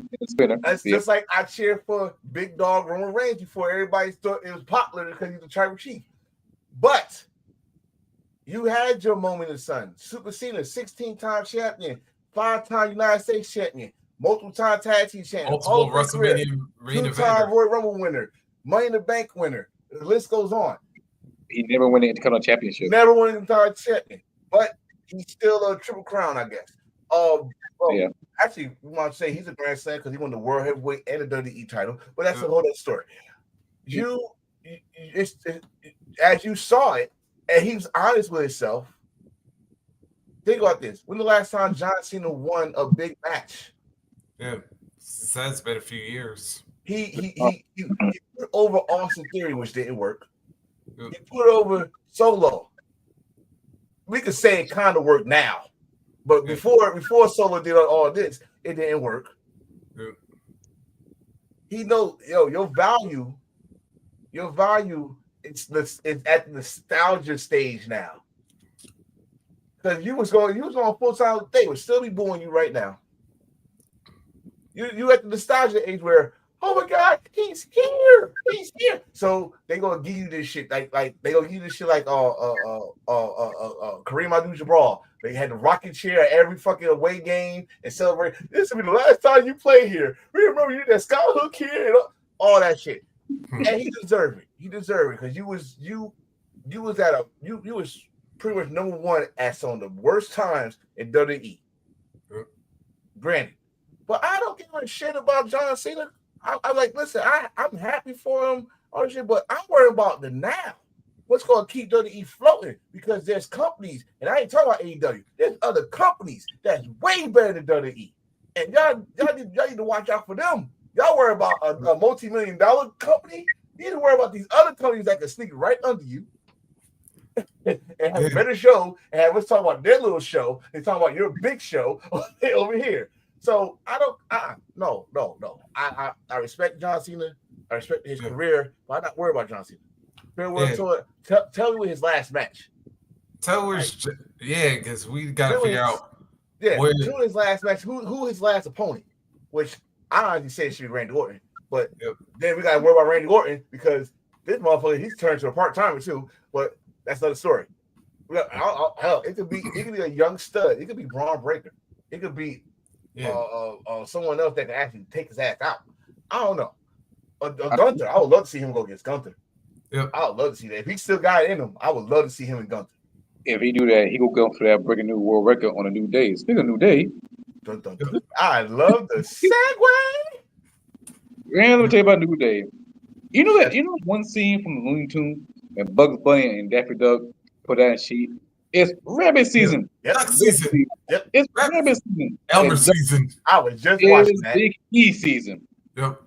That's just like I cheered for Big Dog Roman Reigns before everybody thought it was popular because he's the tribal chief. But you had your moment in the sun. Super Cena, 16-time champion, 5-time United States champion, multiple-time tag team champion, Multiple WrestleMania main 2-time eventer. Royal Rumble winner, Money in the Bank winner. The list goes on. He never won the Intercontinental Championship. Never won an entire champion, but he's still a Triple Crown, I guess. Actually, we want to say he's a Grand Slam because he won the World Heavyweight and the WWE title, but that's a whole other story. As you saw it, and he was honest with himself. Think about this: when the last time John Cena won a big match? Yeah, it's been a few years. He put over Austin Theory, which didn't work. He put over Solo. We could say it kind of worked now, but before Solo did all this, it didn't work. Yeah. He knows, your value it's at the nostalgia stage now. Because you was on full time, they would still be booing you right now. You at the nostalgia age where, oh my God, he's here. So they gonna give you this shit like they gonna give you this shit like Kareem Abdul-Jabbar. They had the rocket chair at every fucking away game and celebrate. This will be the last time you play here. We remember you that Scott Hook here and all that shit. And he deserved it. He deserved it because you was pretty much number one at some of the worst times in WWE. Granted. But I don't give a shit about John Cena. I'm like, listen, I'm happy for him, all this shit, but I'm worried about the now. What's going to keep WWE floating? Because there's companies, and I ain't talking about AEW. There's other companies that's way better than WWE, and y'all need to watch out for them. Y'all worry about a multi-million-dollar company. You need to worry about these other companies that can sneak right under you and have a better show and have us talk about their little show and talk about your big show over here. So no. I respect John Cena. I respect his career, but I'm not worried about John Cena. Tell me what his last match. Because we got to figure out. Yeah, tell me his last match. Who his last opponent? Which I honestly say it should be Randy Orton. But then we got to worry about Randy Orton because this motherfucker, he's turned to a part-timer too. But that's another story. Hell, it could be a young stud. It could be Braun Breaker. It could be someone else that can actually take his ass out. I don't know. Gunther, I would love to see him go against Gunther. Yep. I would love to see that. If he still got it in him, I would love to see him and Gunther. If he do that, he will go for that breaking new world record on a new day. Speaking of new day, I love the segue. Man, let me tell you about New Day. You know one scene from the Looney Tunes that Bugs Bunny and Daffy Duck put out a sheet? It's rabbit season. Duck season. Yep. It's rabbit season. Elmer season. I was just watching It's that. Big E season. Yep.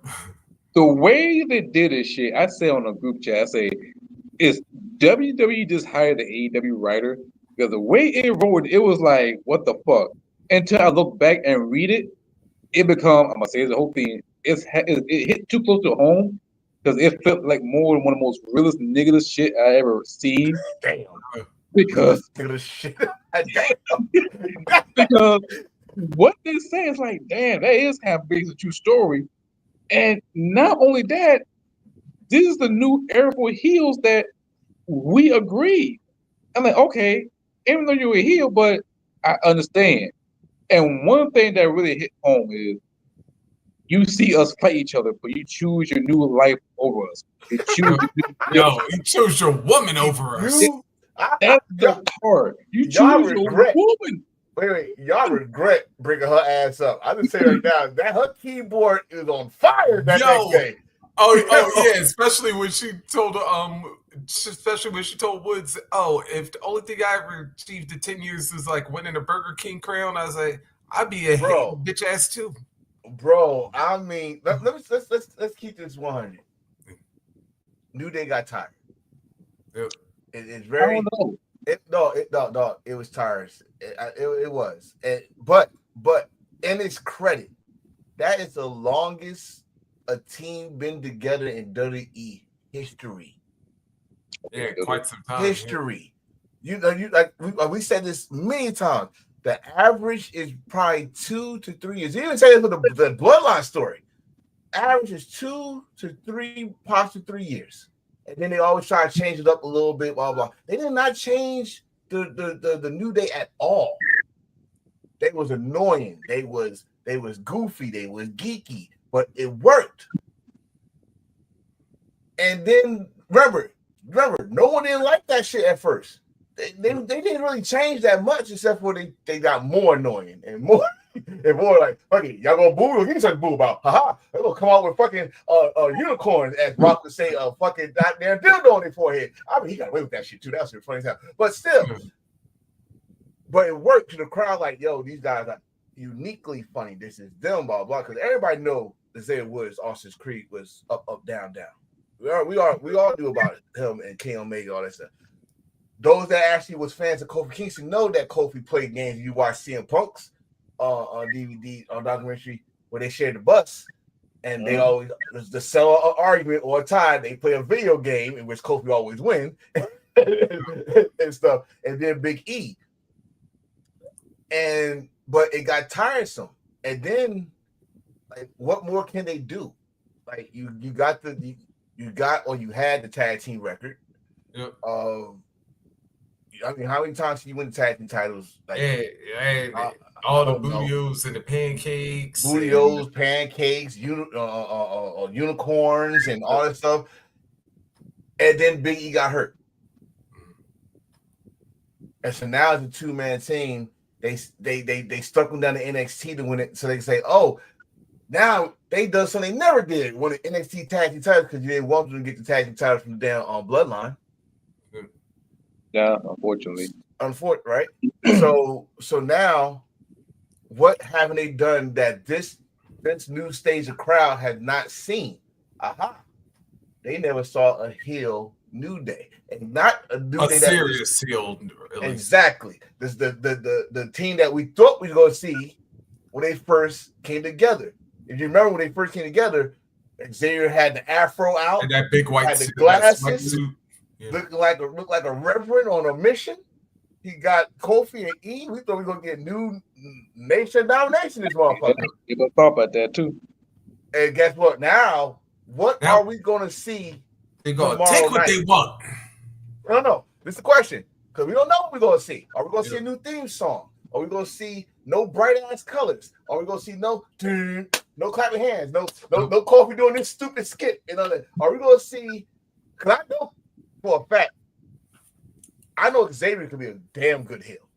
The way they did this shit, I say on a group chat, I say, is WWE just hired the AEW writer? Because the way it rolled, it was like, what the fuck? Until I look back and read it, it become, I'm gonna say the whole thing, it hit too close to home because it felt like more than one of the most realest niggas shit I ever seen. Damn. Because Shit. Damn. because what they say is like, damn, that is kind of based a true story. And not only that, this is the new era for heels that we agree. I'm like, okay, even though you're a heel, but I understand. And one thing that really hit home is you see us fight each other, but you choose your new life over us. You choose Yo, you chose your woman over us. That's the part. You choose your woman. Wait, y'all regret bringing her ass up. I just say right now that her keyboard is on fire that next day. Oh yeah, especially when she told Woods, if the only thing I ever achieved in 10 years is like winning a Burger King crown, I was like, I'd be a bitch ass too. Bro, I mean, let's keep this 100. New Day got tired. Yep. It's very. I don't know. It was tired. It was. But in its credit, that is the longest a team been together in WWE history. Yeah, quite some time. History. Yeah. You like we said this many times. The average is probably 2 to 3 years. You even say this with the Bloodline story. Average is 2 to 3, possibly 3 years. And then they always try to change it up a little bit, blah, blah. They did not change the New Day at all. They was annoying. They was goofy. They was geeky. But it worked. And then remember, no one didn't like that shit at first. They didn't really change that much, except for they got more annoying and more like, okay, y'all gonna boo? What you such boo about? Haha, they're gonna come out with fucking unicorns, as Rock would say, fucking goddamn dildo on their forehead. I mean, he got away with that shit too. That's funny as hell. But still, but it worked to the crowd. Like, yo, these guys are uniquely funny. This is them, blah blah. Because everybody know Xavier Woods, Austin Creed was up, down, down. We all knew about him and King Omega, all that stuff. Those that actually was fans of Kofi Kingston know that Kofi played games. You watch CM Punk's on DVD on documentary where they shared the bus, and they always the sell an argument or a tie. They play a video game in which Kofi always wins and stuff. And then Big E, but it got tiresome. And then, like, what more can they do? Like you had the tag team record. Yep. I mean, how many times did you win the tag team titles? Like, all the bootios and the pancakes, pancakes, unicorns, and all that stuff. And then Big E got hurt, and so now as a 2-man team, they stuck him down to NXT to win it, so they can say, "Oh, now they done something they never did, win the NXT tag team titles because you didn't want them to get the tag team titles from the damn Bloodline." Yeah, unfortunately. Right? So now, what haven't they done that this new stage of crowd has not seen? Aha! They never saw a heel New Day, and not a New Day serious heel. Exactly. This the team that we thought we were going to see when they first came together. If you remember when they first came together, Xavier had the afro out, and that big white suit, glasses. Yeah. Looked like a reverend on a mission. He got Kofi and E. We thought we were gonna get new nation domination. This motherfucker. People thought about that too. And guess what? Now, are we gonna see? They're gonna take what they want. No. This is the question because we don't know what we're gonna see. Are we gonna see a new theme song? Are we gonna see no bright ass colors? Are we gonna see no clapping hands? No Kofi doing this stupid skit? Are we gonna see? Because I know. For a fact, I know Xavier could be a damn good heel.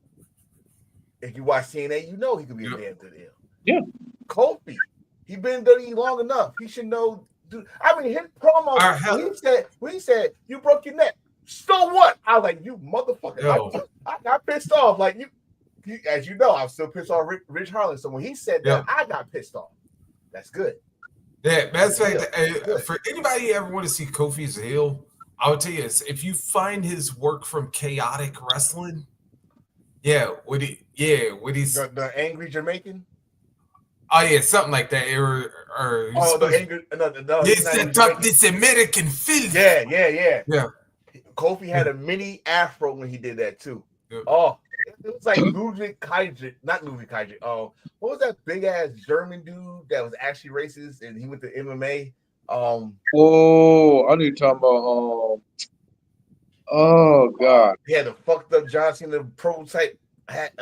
If you watch TNA, you know he could be a damn good heel. Yeah. Kofi, he been dirty long enough. He should know. I mean, his promo, when he said, you broke your neck. So what? I was like, you motherfucker. I got pissed off. Like, you, as you know, I'm still pissed off Rich Harlan. So when he said that, I got pissed off. That's good. Yeah, that's like, for anybody ever want to see Kofi as a heel, I would tell you this: if you find his work from Chaotic Wrestling, what he's the angry Jamaican. Oh yeah, something like that. Or Oh, the anger. No, he's not even set up Jamaican. this American film. Yeah. Yeah. Kofi had a mini afro when he did that too. Yeah. Oh, it was like Ludwig Kaiser, not Ludwig Kaiser. Oh, what was that big ass German dude that was actually racist and he went to MMA? Oh, I know you're talking about. Oh God. He had a fucked up John Cena prototype hat,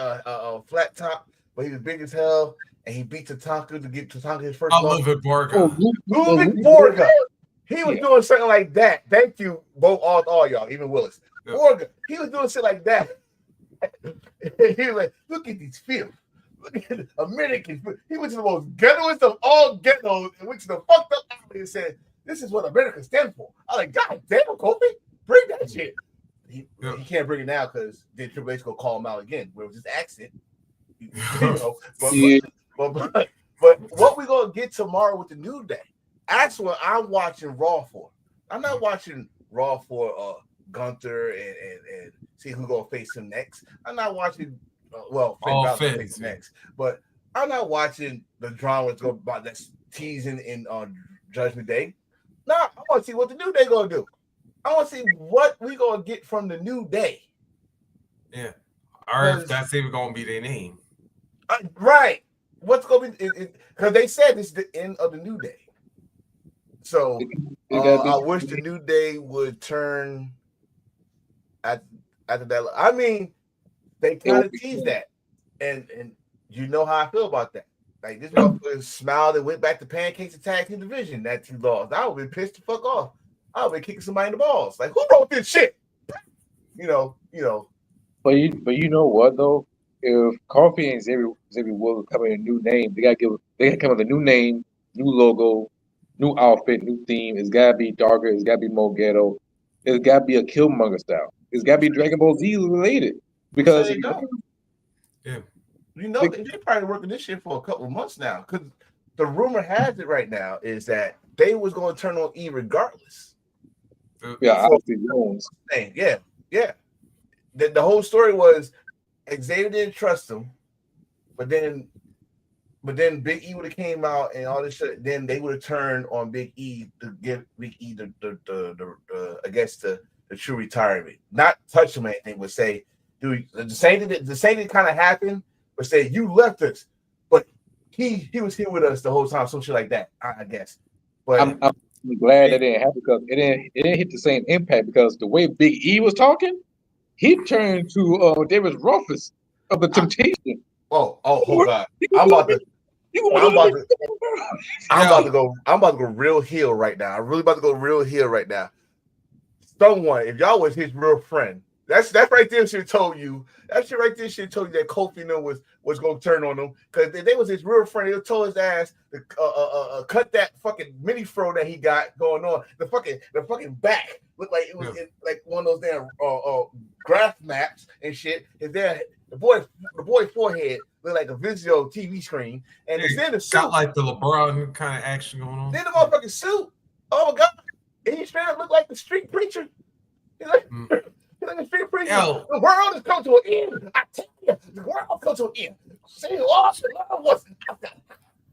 flat top, but he was big as hell, and he beat Tatanka to get Tatanka his first loss. Ludwig Borga. Oh, Ludwig Borga. He was Yeah. doing something like that. Thank you, both all y'all, even Willis. Yeah. Borga. He was doing shit like that. He was like, look at these films. Look at the American. He went to the most ghettoest of all ghettos and went to the fucked up alley and said, "This is what America stands for." I was like, God damn, Kofi, bring that shit. He can't bring it now because then Triple H gonna call him out again. Where it was his accent. You know, but what we gonna get tomorrow with the New Day? That's what I'm watching Raw for. I'm not watching Raw for Gunther and see who gonna face him next. I'm not watching Finn Balor face next, but I'm not watching the drama that's going about that's teasing in Judgment Day. No, I want to see what the New Day gonna do. I want to see what we gonna get from the New Day. Yeah, or if that's even gonna be their name. Right. What's gonna be? Because they said this is the end of the New Day. So I wish the New Day would turn after that. I mean, they kind of teased that, and you know how I feel about that. Like this motherfucker smiled and went back to pancakes and tag team division that you lost. I would have been pissed the fuck off. I would have been kicking somebody in the balls. Like, who wrote this shit? You know. But you know what though? If Kofi and Xavier Woods come in a new name, they gotta come with a new name, new logo, new outfit, new theme. It's gotta be darker. It's gotta be more ghetto. It's gotta be a Killmonger style. It's gotta be Dragon Ball Z related because they don't. Yeah. You know, they're probably working this shit for a couple of months now. Because the rumor has it right now is that they was going to turn on E regardless. Yeah, Austin Jones. Yeah. The whole story was Xavier didn't trust him, but then Big E would have came out and all this shit. Then they would have turned on Big E to give Big E the true retirement. Not touch him or anything, but say, dude, the same thing kind of happened, but say you left us, but he was here with us the whole time, some shit like that, I guess. But I'm glad that didn't happen because it didn't hit the same impact because the way Big E was talking, he turned to David Rufus of the Temptation. Oh God! I'm about to go real heel right now. I'm really about to go real heel right now. Someone, if y'all was his real friend, that's right there should have told you. That shit right there should have told you that Kofi was going to turn on him because if they was his real friend, they would told his ass to cut that fucking mini fro that he got going on. The fucking back looked like it was like one of those damn graph maps and shit. The boy forehead looked like a Vizio TV screen, and then the suit got like the LeBron kind of action going on. Then the motherfucking suit. Oh my God, and he straight up looked like the street preacher. He's like a street preacher. Yo. The world has come to an end. I tell you, the world has come to an end. Say lost and love was.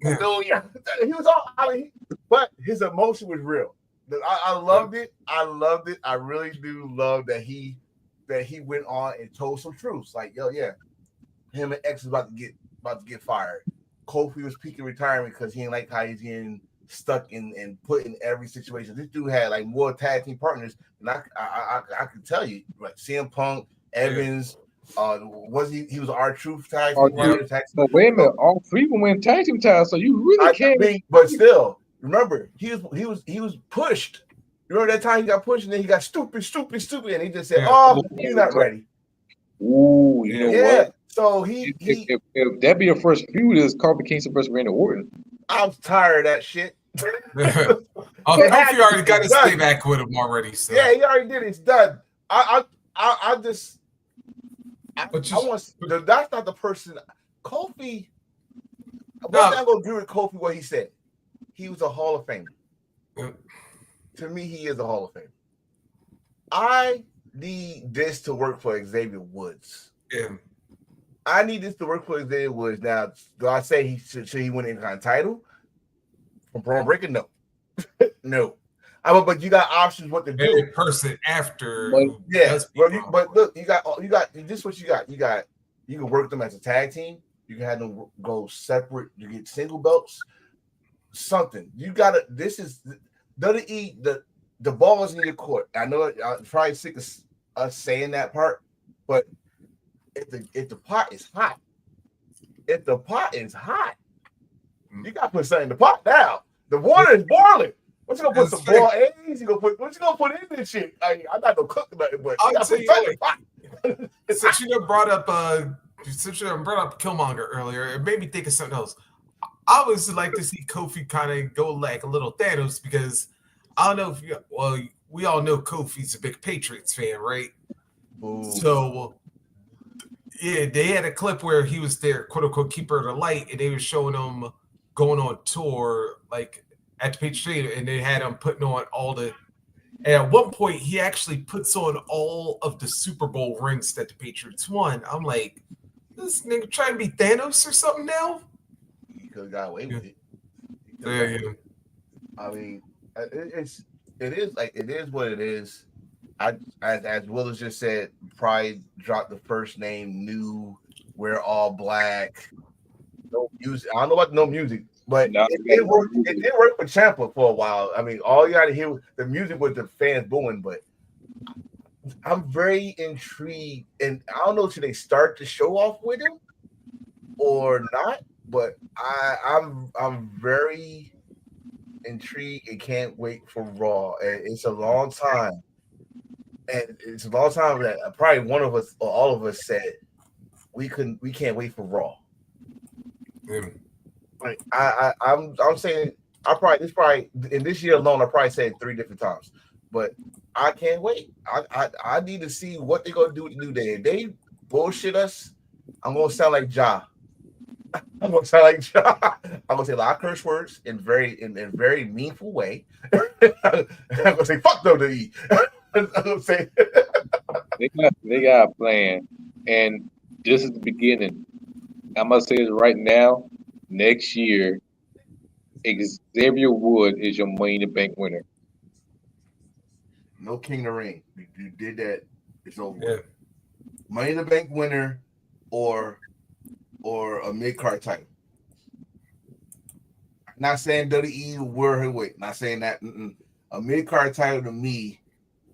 Hallelujah. He was all. But his emotion was real. I loved it. I really do love that he went on and told some truths. Like, yo, yeah, him and X is about to get fired. Kofi was peaking retirement because he didn't like how he's getting stuck in put in every situation. This dude had like more tag team partners, and I can tell you, like CM Punk, Evans, was he was R-Truth tag team partner. But wait a minute, all three of them went tag team titles, so you really can't. But still, remember, he was pushed. You remember that time he got pushed and then he got stupid, and he just said, "Oh, you're not ready." Ooh, you know what? So if that be your first feud, is Kofi Kingston versus Randy Orton. I'm tired of that shit. Kofi already got his stay back with him already. So. Yeah, he already did it. It's done. I want. That's not the person. Kofi. I'm gonna agree with Kofi what he said. He was a Hall of Famer. To me, he is a Hall of Famer. I need this to work for Xavier Woods. Yeah. I need this to work for his day was now. Do I say should he win any kind of title from Braun Breaker? No, no. But you got options what to do. Every person after, yeah. But look, you got this. Is what you got. You can work them as a tag team. You can have them go separate. You get single belts. Something you gotta. This is WWE. The ball is in your court. I know I'm probably sick of us saying that part, but if the pot is hot, you gotta put something in the pot now. The water is boiling. What you gonna put some boiled eggs? What you gonna put in this shit? I'm not gonna cook nothing, but you gotta put something in the pot. Since you brought up Killmonger earlier, it made me think of something else. I would like to see Kofi kind of go like a little Thanos because I don't know if we all know Kofi's a big Patriots fan, right? Ooh. So yeah, they had a clip where he was their quote unquote keeper of the light, and they were showing him going on tour like at the Patriots, and they had him putting on all the. And at one point, he actually puts on all of the Super Bowl rings that the Patriots won. I'm like, this nigga trying to be Thanos or something now? He could have got away with it. Yeah. I mean, it is what it is. As Willis just said, probably dropped the first name, new, we're all black. No music. I don't know about no music, but it did work for Ciampa for a while. I mean, all you got to hear was the music with the fans booing, but I'm very intrigued. And I don't know, should they start the show off with him or not? But I'm very intrigued and can't wait for Raw. And it's a long time. And it's a long time that probably one of us or all of us said we can't wait for Raw. Like I'm saying this in this year alone I probably said 3 different times, but I can't wait. I need to see what they're gonna do with the New Day. If they bullshit us, I'm gonna sound like Ja. I'm gonna say a lot of curse words in very meaningful way. I'm gonna say fuck WWE. I'm gonna say they got a plan, and this is the beginning. I must say this right now. Next year, Xavier Wood is your Money in the Bank winner. No King of the Ring. You did that. It's over. Yeah. Money in the Bank winner, or a mid-card title. Not saying WWE will wear her weight. Not saying that. A mid-card title to me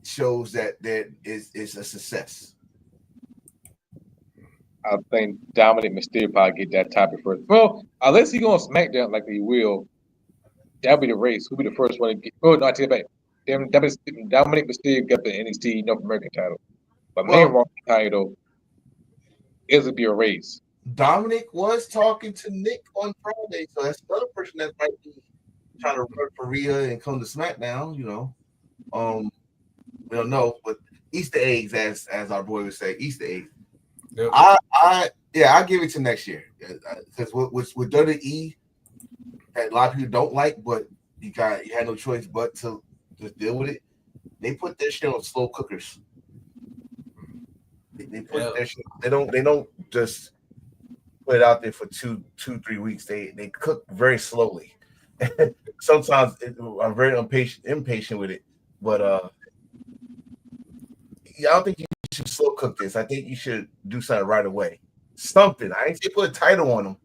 shows that is a success. I think Dominic Mysterio probably get that topic first. Well, unless he go on SmackDown like he will, that'll be the race. Who'll be the first one to get? Oh, no, I take it back. Dominic Mysterio got the NXT North American title, but main Raw title is be a race. Dominic was talking to Nick on Friday, so that's another person that might be trying to run for Rhea and come to SmackDown. We don't know, but Easter eggs, as our boy would say, Easter eggs. Yep. I give it to next year because with WWE, a lot of people don't like, but you had no choice but to just deal with it. They put their shit on slow cookers. They put their shit. They don't just put it out there for 2-3 weeks. They cook very slowly. Sometimes I'm very impatient with it, but I don't think you should slow cook this. I think you should do something right away. Something. I ain't say put a title on them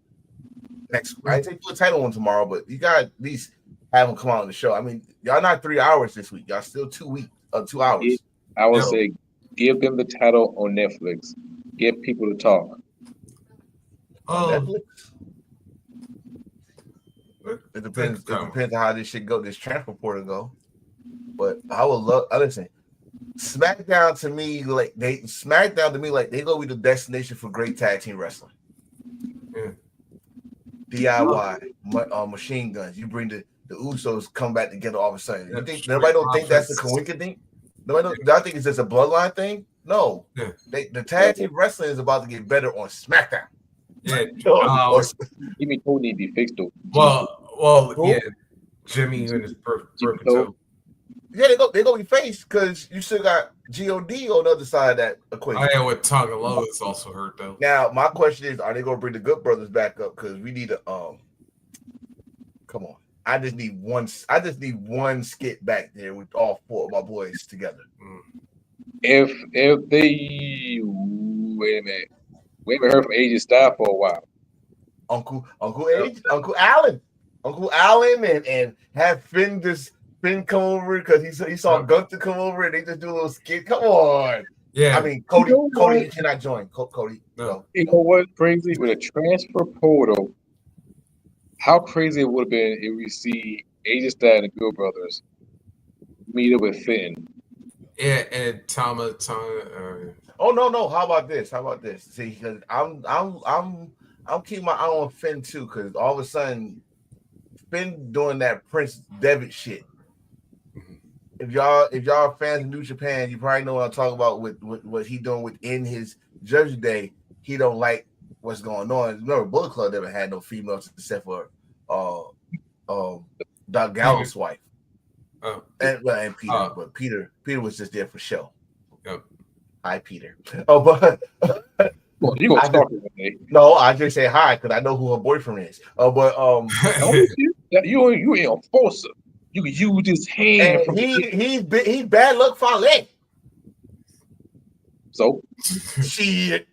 I ain't say put a title on tomorrow, but you got at least have them come out on the show. I mean, y'all not 3 hours this week. Y'all still 2 hours. I would say give them the title on Netflix. Get people to talk. Netflix? It depends. It depends on how this shit go. This transfer portal go. But I would love. Listen, SmackDown to me like they go be the destination for great tag team wrestling. DIY machine guns. You bring the Usos come back together all of a sudden. You think nobody don't think that's a coincidence thing? Nobody don't. I think it's just a bloodline thing. No, the tag team wrestling is about to get better on SmackDown. Yeah, Jimmy Cole need to be fixed though. Well, yeah, Jimmy and his broken toe. Yeah, they gonna be faced because you still got God on the other side of that equation. I am with Tonga Low is also hurt though. Now, my question is, are they gonna bring the Good Brothers back up? Because we need a come on. I just need one skit back there with all four of my boys together. If they wait a minute, we haven't heard from AJ Styles for a while. Uncle Allen, and have Finn come over because he saw Gunther come over and they just do a little skit. Come on. Yeah. I mean, Cody, you cannot join. Cody, no. You know what's crazy? With a transfer portal, how crazy it would have been if we see AJ Styles and the Good Brothers meet up with Finn. Yeah, and Tama. Oh no! How about this? See, because I'm keeping my eye on Finn too, because all of a sudden Finn doing that Prince Devitt shit. If y'all fans of New Japan, you probably know what I'm talking about with what he doing within his Judgment Day. He don't like what's going on. Remember, Bullet Club never had no females except for Doc Gallows' wife. And Peter, but Peter was just there for show. Yep. Hi, Peter. Oh, but well, you gonna talk to me? No, I just say hi because I know who her boyfriend is. But you ain't a forcer. You can use his hand. He's bad luck Fale. So shit.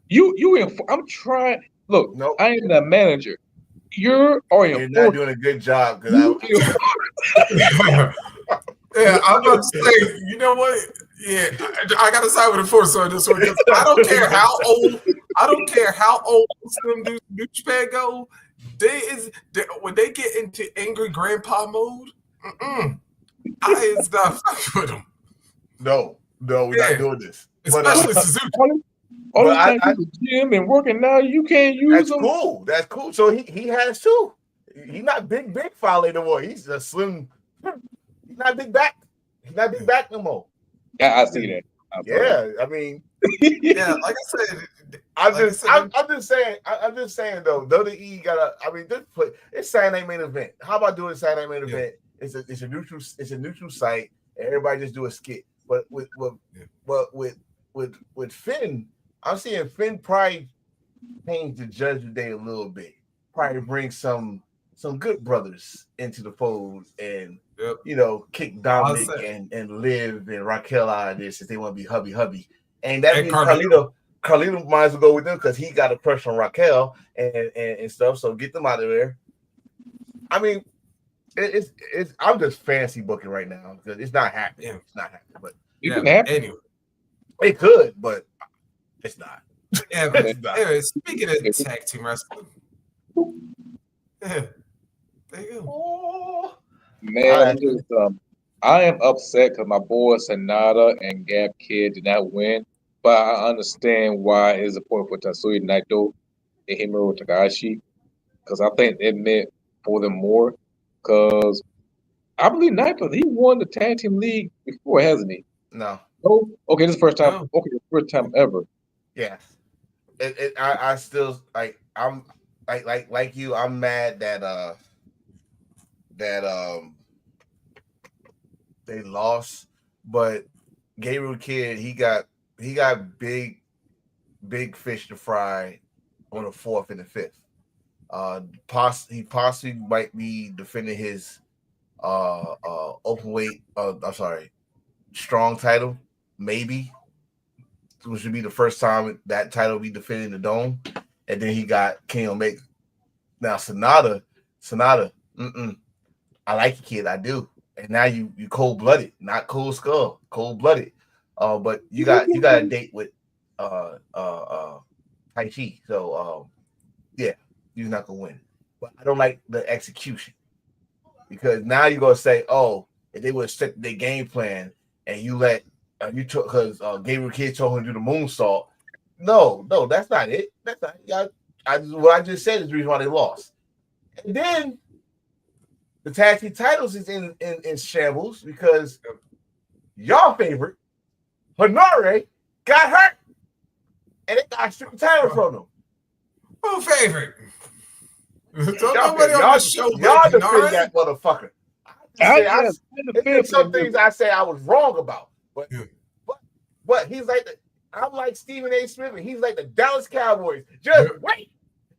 You in? I'm trying. Look, no, I am the manager. You're not doing a good job because yeah, I'm about to say, you know what? Yeah, I got to side with the force on this one because I don't care how old Slim New Japan go. When they get into angry grandpa mode, I is not fucking with them. No, we're not doing this. Especially Suzuki. All the time in the gym and working now, you can't use them. Cool. That's cool. So he has too. He's not big Fale no more. He's a slim. He's not big back. He's not big back no more. Yeah, I see that. I mean, yeah, like I said, I'm just saying though. WWE gotta. I mean, it's Saturday main event. How about doing Saturday main event? It's a neutral site. And everybody just do a skit. But with Finn, I'm seeing Finn probably change the Judgment Day a little bit. Probably bring some good brothers into the fold and kick Dominic and Liv and Raquel out of this if they want to be hubby. And that means Carlito might as well go with them because he got a crush on Raquel and stuff. So get them out of there. I mean, it's I'm just fancy booking right now because it's not happening. Yeah. It's not happening, but anyway, it could, but it's not. Yeah, but anyway, speaking of tag team wrestling, there you go. Oh, man, I am upset because my boy Sonata and Gab Kid did not win, but I understand why it's important for Tatsuya Naito and Himuro Takahashi because I think it meant for them more. Because I believe Naito, he won the tag team league before, hasn't he? No. Oh, okay, this is the first time. Okay, the first time ever. Yeah. I still I'm like you. I'm mad that they lost, but Gabriel Kidd he got big fish to fry on the 4th and the 5th. He possibly might be defending his open weight. Strong title, maybe. Which would be the first time that title be defended in the Dome, and then he got King Omega. Now Sonata, I like you, kid, I do. And now you cold blooded, not cold skull, cold blooded. But you got a date with Taichi, so yeah, you're not gonna win. But I don't like the execution because now you're gonna say, oh, if they would set their game plan and you let. You took because Gabriel Kidd told him to do the moonsault. No, that's not it. That's not. What I just said is the reason why they lost. And then the tag team titles is in shambles because y'all favorite Honore got hurt, and they got stripped the title from them. Who favorite? Y'all defend that motherfucker. It's some things I say I was wrong about, but he's like I'm like Stephen A. Smith, and he's like the Dallas Cowboys. Just wait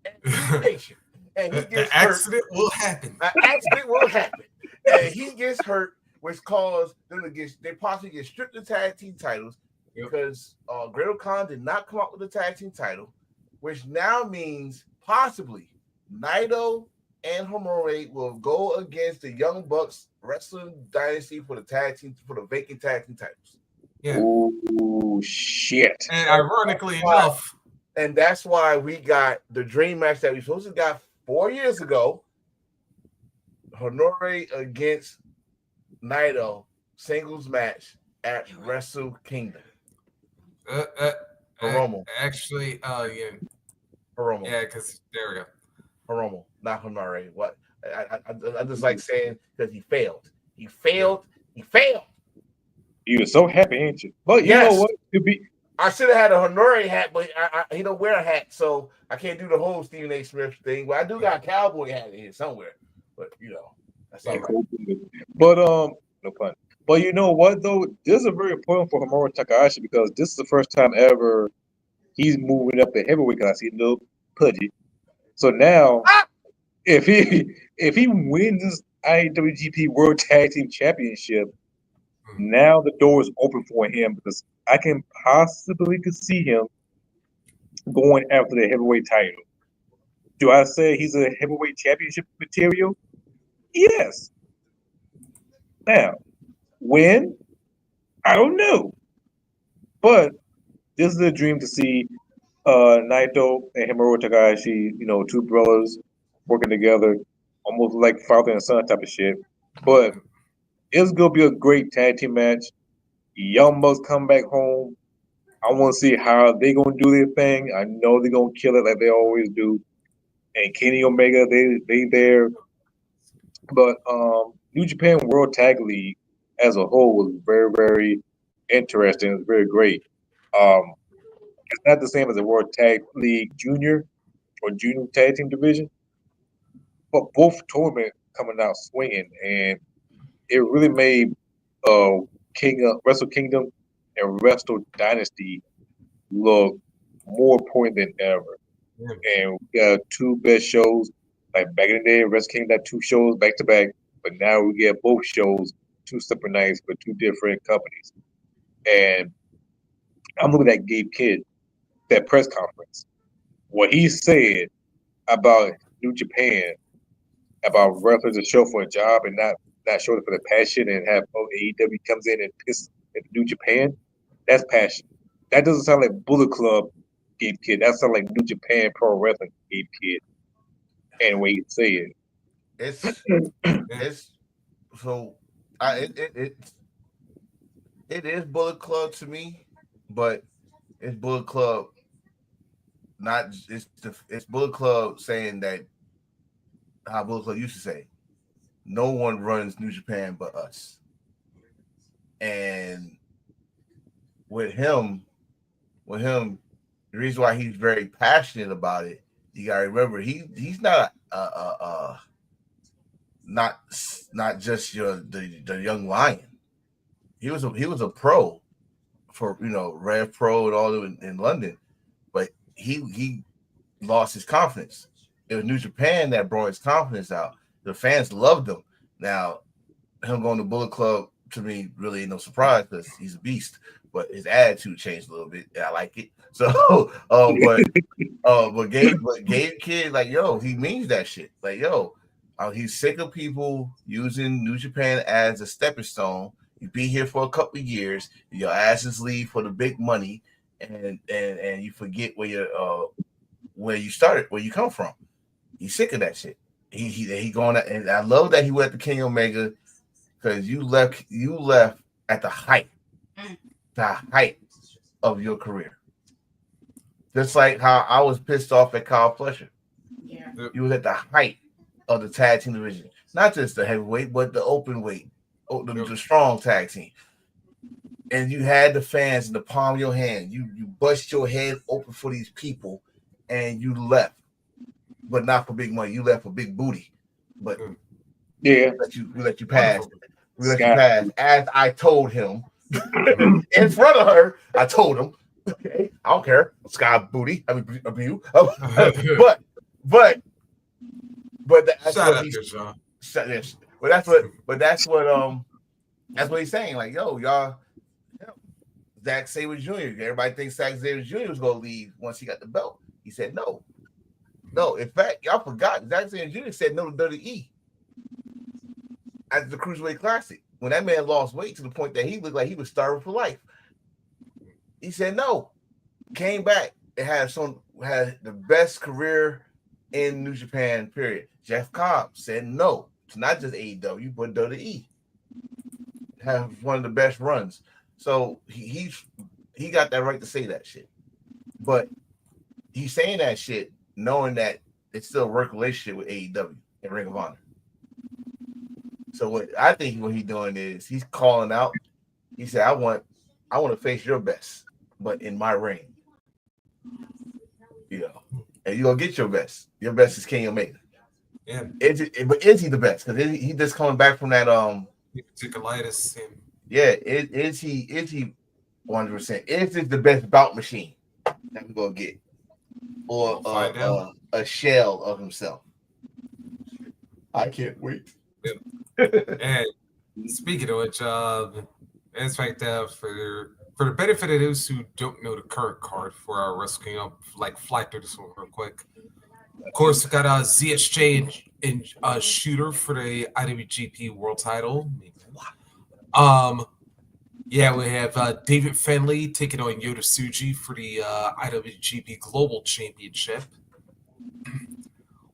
and be patient. And he gets the accident will happen. An accident will happen, and he gets hurt, which caused them to they possibly get stripped of tag team titles because Great Khan did not come up with the tag team title, which now means possibly Naito and Homore will go against the Young Bucks Wrestling Dynasty for the vacant tag team titles. Yeah. Oh shit! And ironically enough, and that's why we got the dream match that we supposed to got 4 years ago. Honore against Naito singles match at Wrestle Kingdom. Hiromu. Actually, yeah. Hiromu. Yeah, because there we go. Hiromu, not Honore. What? I just like saying because he failed. He failed. You were so happy, ain't you? But you know what? I should have had a Honore hat, but he don't wear a hat, so I can't do the whole Stephen A. Smith thing. But I do got a cowboy hat in here somewhere. But that's all right. But no pun. But you know what though? This is very important for Hiromu Takahashi because this is the first time ever he's moving up the heavyweight class. He's a little pudgy. So now, if he wins this IWGP World Tag Team Championship, now the door is open for him because I can possibly see him going after the heavyweight title. Do I say he's a heavyweight championship material? Yes. Now, when? I don't know. But this is a dream to see Naito and Hiromu Takahashi, two brothers working together, almost like father and son type of shit. But it's going to be a great tag team match. Young Bucks come back home. I want to see how they going to do their thing. I know they're going to kill it like they always do. And Kenny Omega, they there. But New Japan World Tag League as a whole was very, very interesting. It was very great. It's not the same as the World Tag League Junior or Junior Tag Team Division, but both tournaments coming out swinging, and it really made Wrestle Kingdom and Wrestle Dynasty look more important than ever. And we got two best shows. Like back in the day, Wrestle Kingdom had two shows back to back, but now we get both shows, two separate nights for two different companies. And I'm looking at Gabe Kidd, that press conference. What he said about New Japan, about wrestlers to show for a job and not show it for the passion and have AEW comes in and piss at New Japan, that's passion. That doesn't sound like Bullet Club Gabe Kidd. That sounds like New Japan Pro Wrestling Gabe Kidd. And way you say it. It's so it is Bullet Club to me, but it's Bullet Club it's Bullet Club saying that how Bullet Club used to say, no one runs New Japan but us. And with him, the reason why he's very passionate about it, you gotta remember he's not not just the young lion. He was a pro for Rev Pro and all in London, but he lost his confidence. It was New Japan that brought his confidence out. The fans loved him. Now him going to Bullet Club to me really ain't no surprise because he's a beast, but his attitude changed a little bit. And I like it. So, but Gabe Kidd, like, he means that shit. Like, he's sick of people using New Japan as a stepping stone. You be here for a couple of years, your asses leave for the big money, and you forget where you started, where you come from. He's sick of that shit. He going, and I love that he went to Kenny Omega because you left at the height of your career. Just like how I was pissed off at Kyle Fletcher. Yeah. You was at the height of the tag team division. Not just the heavyweight, but the open weight, the strong tag team. And you had the fans in the palm of your hand. You bust your head open for these people, and you left. But not for big money. You left for big booty. But Yeah. We let you pass. Wonderful. We let you pass. As I told him in front of her, I told him, okay, I don't care. Sky booty. I mean, you. But that's Shout what out he's. there, Sean. But that's what he's saying. Like, yo, y'all. Zack Sabre Jr. Everybody thinks Zack Sabre Jr. was gonna leave once he got the belt. He said no. No, in fact, y'all forgot Zack Sabre Jr. said no to WWE at the Cruiserweight Classic when that man lost weight to the point that he looked like he was starving for life. He said no, came back and had the best career in New Japan. Period. Jeff Cobb said no to not just AEW but WWE. Have one of the best runs. So he got that right to say that shit, but he's saying that shit knowing that it's still a work relationship with AEW and Ring of Honor. So what he's doing is he's calling out. He said, "I want to face your best, but in my ring, and you're gonna get your best. Your best is Kenny Omega. Yeah, but is he the best? Because he just coming back from that Colitis. Yeah, is he 100%? Is it the best bout machine that we're gonna get, or a shell of himself? I can't wait. And speaking of which, in fact, for the benefit of those who don't know the current card for our Wrestle Kingdom, like fly through this one real quick. Of course, we got ZSJ and Shooter for the IWGP World Title. Yeah, we have David Finlay taking on Yota Tsuji for the IWGP Global Championship.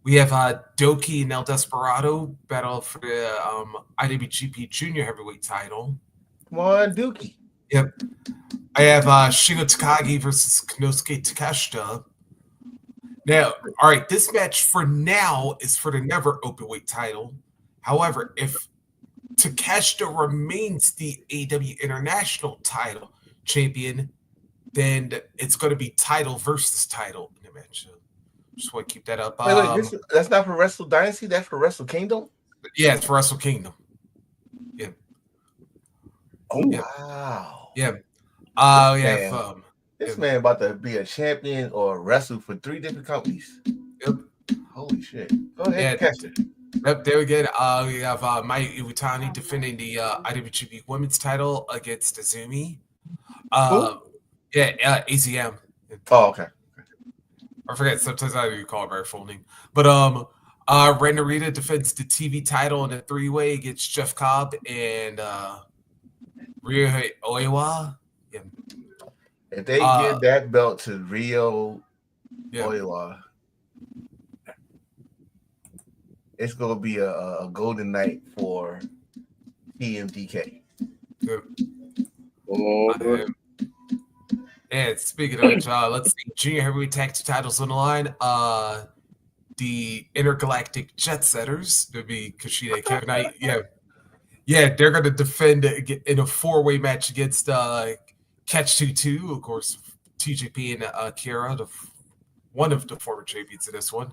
We have Doki and El Desperado battle for the IWGP Junior Heavyweight title. Come on, Dookie. Yep. I have Shingo Takagi versus Konosuke Takeshita. Now, all right, this match for now is for the never openweight title. However, if Takeshita remains the AEW International title champion, then it's going to be title versus title in the match. Just want to keep that up. Wait, that's not for Wrestle Dynasty. That's for Wrestle Kingdom. Yeah, it's for Wrestle Kingdom. Yeah. Oh yeah. wow. Yeah. This man about to be a champion or wrestle for 3 different companies. Yep. Holy shit. Go ahead, catch it. Yep, there we go. We have Mai Iwatani defending the IWGP Women's title against Azumi. AZM. Oh, okay. I forget. Sometimes I do call it by full name. But Ren Narita defends the TV title in a 3-way against Jeff Cobb and Ryo Oiwa. Yeah. If they give that belt to Ryo Oiwa, it's gonna be a golden night for TMDK. And speaking of which, let's see, Junior Heavyweight Tag Team titles on the line. The Intergalactic Jet Setters, there'd be Kushida and Kevin Knight. Yeah, they're gonna defend in a 4-way match against Catch 22, of course, TJP and Akira, one of the former champions in this one.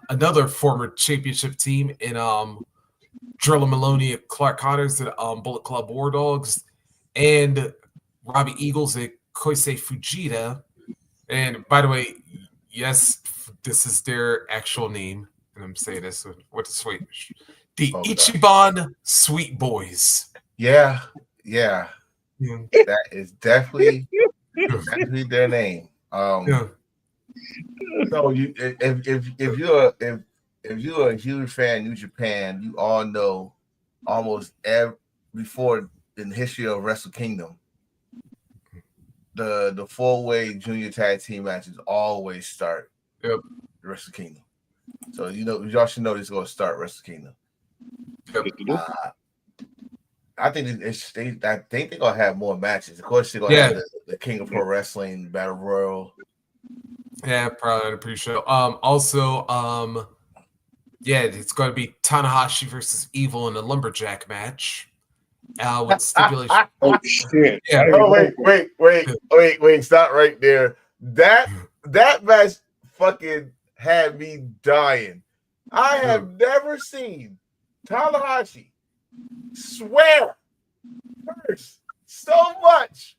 Another former championship team in Drilla Maloney and Clark Connors at Bullet Club War Dogs, and Robbie Eagles and Koisei Fujita. And by the way, yes, this is their actual name, and I'm saying this with the sweet. The Ichiban Sweet Boys. Yeah. That is definitely their name. So if you're a huge fan of New Japan, you all know almost before in the history of Wrestle Kingdom, the 4-way junior tag team matches always start Wrestle Kingdom. So y'all should know this is going to start Wrestle Kingdom. I think they're gonna have more matches. Of course, they're gonna have the King of Pro Wrestling Battle Royal. Yeah, probably pretty sure. It's going to be Tanahashi versus Evil in a lumberjack match. With stipulation. Oh shit! Yeah. Oh wait! Stop right there. That match fucking had me dying. I have never seen Tanahashi swear, curse so much.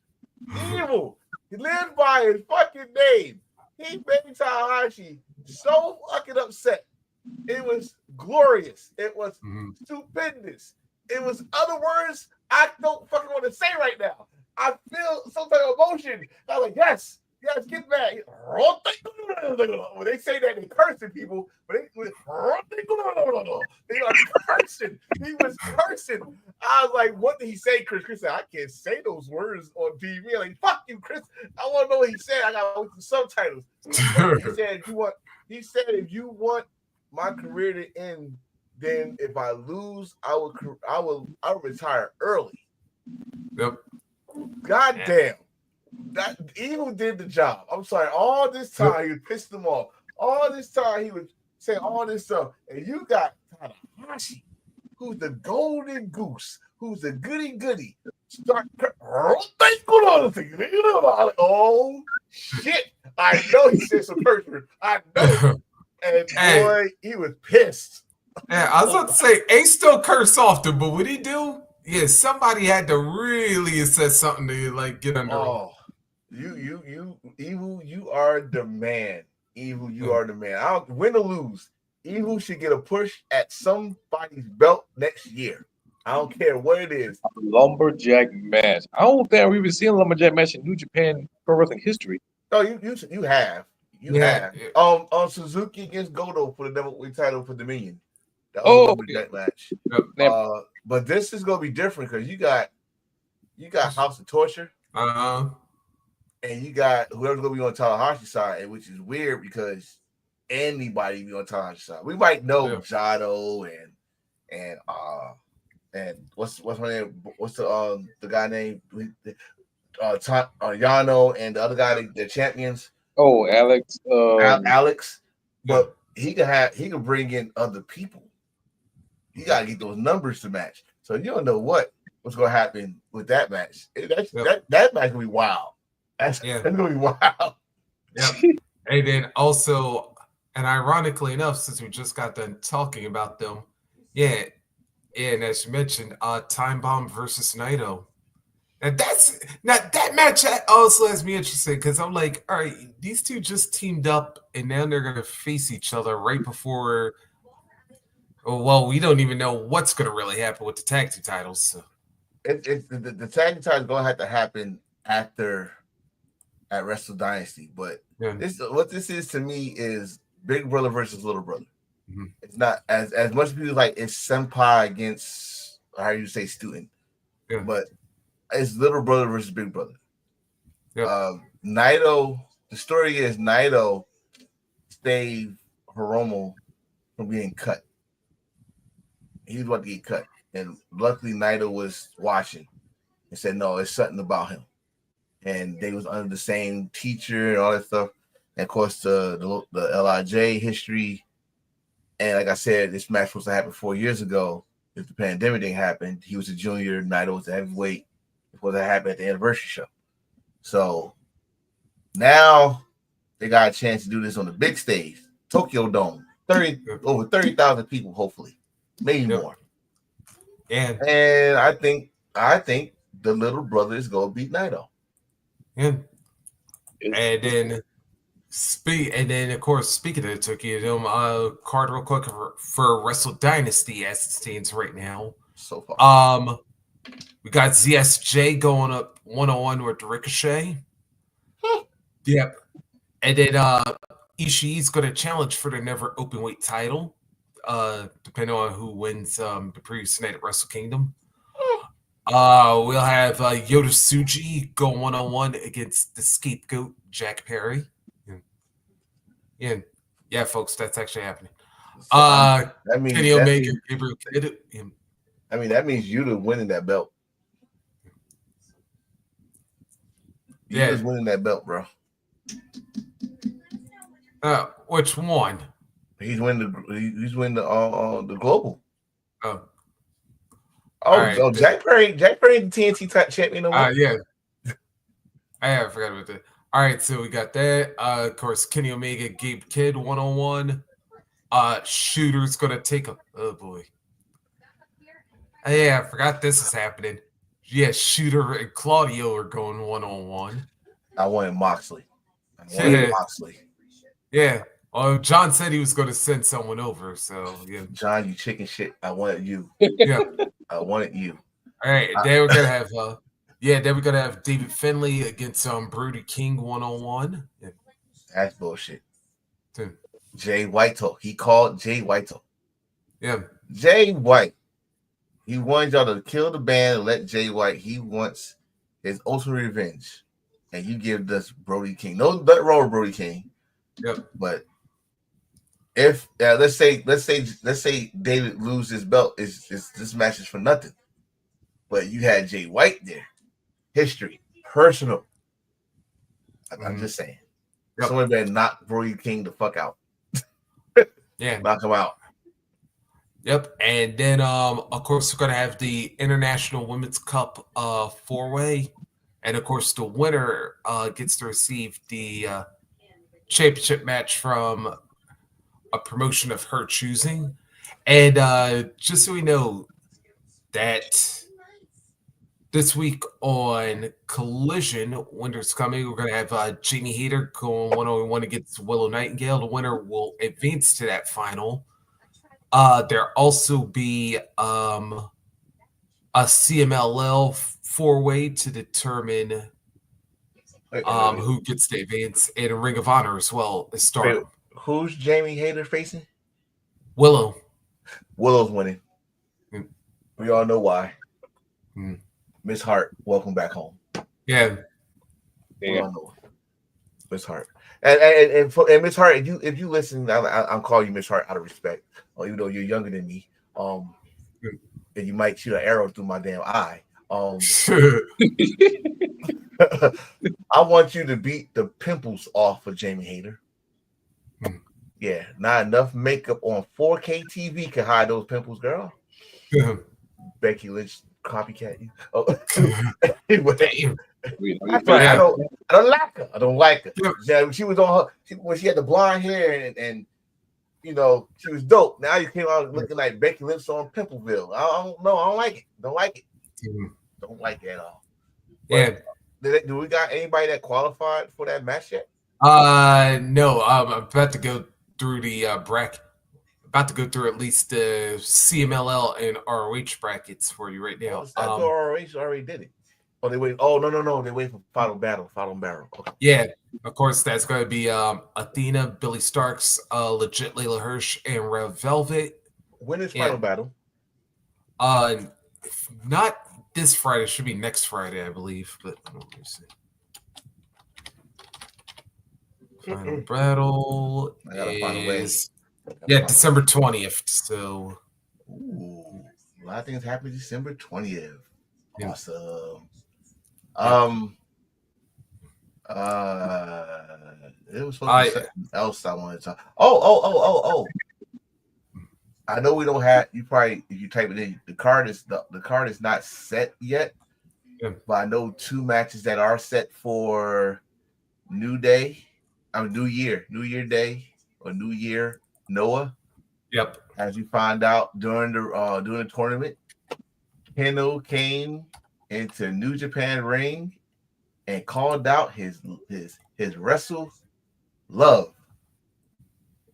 Evil. He lived by his fucking name. He made Tanahashi so fucking upset. It was glorious. It was stupendous. It was other words I don't fucking want to say right now. I feel some type of emotion. I'm like, yes, get mad. When they say that, they cursing people, but they are cursing. He was cursing. I was like, what did he say, Chris? Chris said, I can't say those words on TV. I'm like, fuck you, Chris. I want to know what he said. I got the subtitles. He said, if you want my career to end, then if I lose, I will retire early. Yep. God damn. That Evil did the job. I'm sorry. All this time he was pissing them off. All this time he was saying all this stuff. And you got Tanahashi, who's the golden goose, who's the goody. Oh shit. I know he said some curse words. I know. And boy, he was pissed. Yeah, I was about to say, Ace still curse often, but what he do? Yeah, somebody had to really have said something to like get under. Oh, you, Evil, you are the man. Evil, you are the man. I don't win or lose. Evil should get a push at somebody's belt next year. I don't care what it is. Lumberjack match. I don't think we've been seeing a lumberjack match in New Japan Pro Wrestling history. No, you have. You have. Suzuki against Goto for the WWE title for Dominion. That was a lumberjack match. But this is gonna be different because you got House of Torture. And you got whoever's gonna be on Tanahashi's side, which is weird because anybody be on Tanahashi's side. We might know Jado and what's her name? What's the guy named Yano and the other guy, the champions. Oh, Alex. Alex. But he can bring in other people. You gotta get those numbers to match. So you don't know what's gonna happen with that match. That match gonna be wild. That's gonna be wild. Yeah. And then also, and ironically enough, since we just got done talking about them, and as you mentioned, Time Bomb versus Naito. And that match also has me interested because I'm like, all right, these two just teamed up and now they're gonna face each other right before. Well, we don't even know what's gonna really happen with the tag team titles. So. The tag team title is gonna have to happen at Wrestle Dynasty, but what this is to me is Big Brother versus Little Brother. Mm-hmm. It's not as much people like it's senpai against how you say student, but it's Little Brother versus Big Brother. Naito. The story is Naito saved Hiromu from being cut. He was about to get cut, and luckily Naito was watching and said, "No, it's something about him." And they was under the same teacher and all that stuff. And of course, the LIJ history. And like I said, this match was supposed to happen 4 years ago. If the pandemic didn't happen, he was a junior, Naito was a heavyweight. It was supposed to happen at the anniversary show. So now they got a chance to do this on the big stage, Tokyo Dome, over 30,000 people, hopefully, maybe more. And I think the Little Brother is gonna beat Naito. Yeah. And then of course, speaking of Tokyo Dome, card real quick for Wrestle Dynasty as it stands right now. So far. We got ZSJ going up 1-on-1 with Ricochet. Yep. And then Ishii's gonna challenge for the never open weight title, depending on who wins the previous night at Wrestle Kingdom. We'll have Yota Tsuji go 1-on-1 against the scapegoat Jack Perry. Yeah, folks, that's actually happening. That means Kenny Omega, Gabriel Kidd. I mean, that means Yuta winning that belt. Yuta's winning that belt, bro. Which one? He's winning the global. Jack Perry, the TNT champion. Yeah. I forgot about that. All right, so we got that. Of course, Kenny Omega, Gabe Kidd 1-on-1. Shooter's gonna take a Yeah, I forgot this is happening. Yeah, Shooter and Claudio are going 1-on-1. I wanted Moxley. I wanted Yeah. Moxley. Yeah. Well, John said he was going to send someone over, so yeah. John, you chicken shit. I wanted you. Yeah. I wanted you. All right. Then we're gonna have then we're gonna have David Finlay against Brody King 1-on-1. Yeah. That's bullshit. Hmm. Jay Whitehall. He called Jay Whitehall. Yeah. Jay White. He wanted y'all to kill the band and let Jay White. He wants his ultimate revenge. And you give this Brody King. No, nothing wrong with Brody King. Yep. But if let's say David loses his belt, is this match is for nothing. But you had Jay White there. History. Personal. I'm just saying. Yep. Someone better knock Brody King the fuck out. Yeah. Knock him out. Yep. And then of course we're gonna have the International Women's Cup 4-way. And of course the winner gets to receive the championship match from a promotion of her choosing. And just so we know that this week on Collision, winter's coming, we're going to have Jamie Hayter going 1-on-1 against Willow Nightingale. The winner will advance to that final. There also be a CMLL 4-way to determine who gets to advance, and a Ring of Honor as well as Stardom. Who's Jamie Hayter facing? Willow. Willow's winning. Mm. We all know why. Mm. Miss Hart, welcome back home. Yeah. We all know. Miss Hart. And Miss Hart, if you listen, I'm calling you Miss Hart out of respect. Even though you're younger than me. And you might shoot an arrow through my damn eye. I want you to beat the pimples off of Jamie Hayter. Yeah, not enough makeup on 4K TV can hide those pimples, girl. Becky Lynch copycat you. Oh. Anyway, I don't like her. I don't like her. Yeah, when she was on her, when she had the blonde hair and you know she was dope. Now you came out looking like Becky Lynch on Pimpleville. I don't know. I don't like it. Don't like it. Don't like it at all. But Yeah. do we got anybody that qualified for that match yet? No. I'm about to go through the bracket. About to go through at least the CMLL and ROH brackets for you right now. ROH already did it. Oh, they wait. Oh, no. They wait for Final Battle. Okay. Yeah, of course, that's going to be Athena, Billy Starks, Legit Layla Hirsch, and Rev Velvet. When is Final Battle? Not this Friday. It should be next Friday, I believe. But let me see. Final Battle is December 20th. So, a lot of things happen December 20th. Yeah. Awesome. It was supposed to be something else I wanted to talk. Oh. I know we don't have you probably if you type it in, the card is not set yet. Yeah. But I know 2 matches that are set for New Year Day or New Year Noah. Yep. As you find out during the tournament, Keno came into New Japan ring and called out his wrestle love.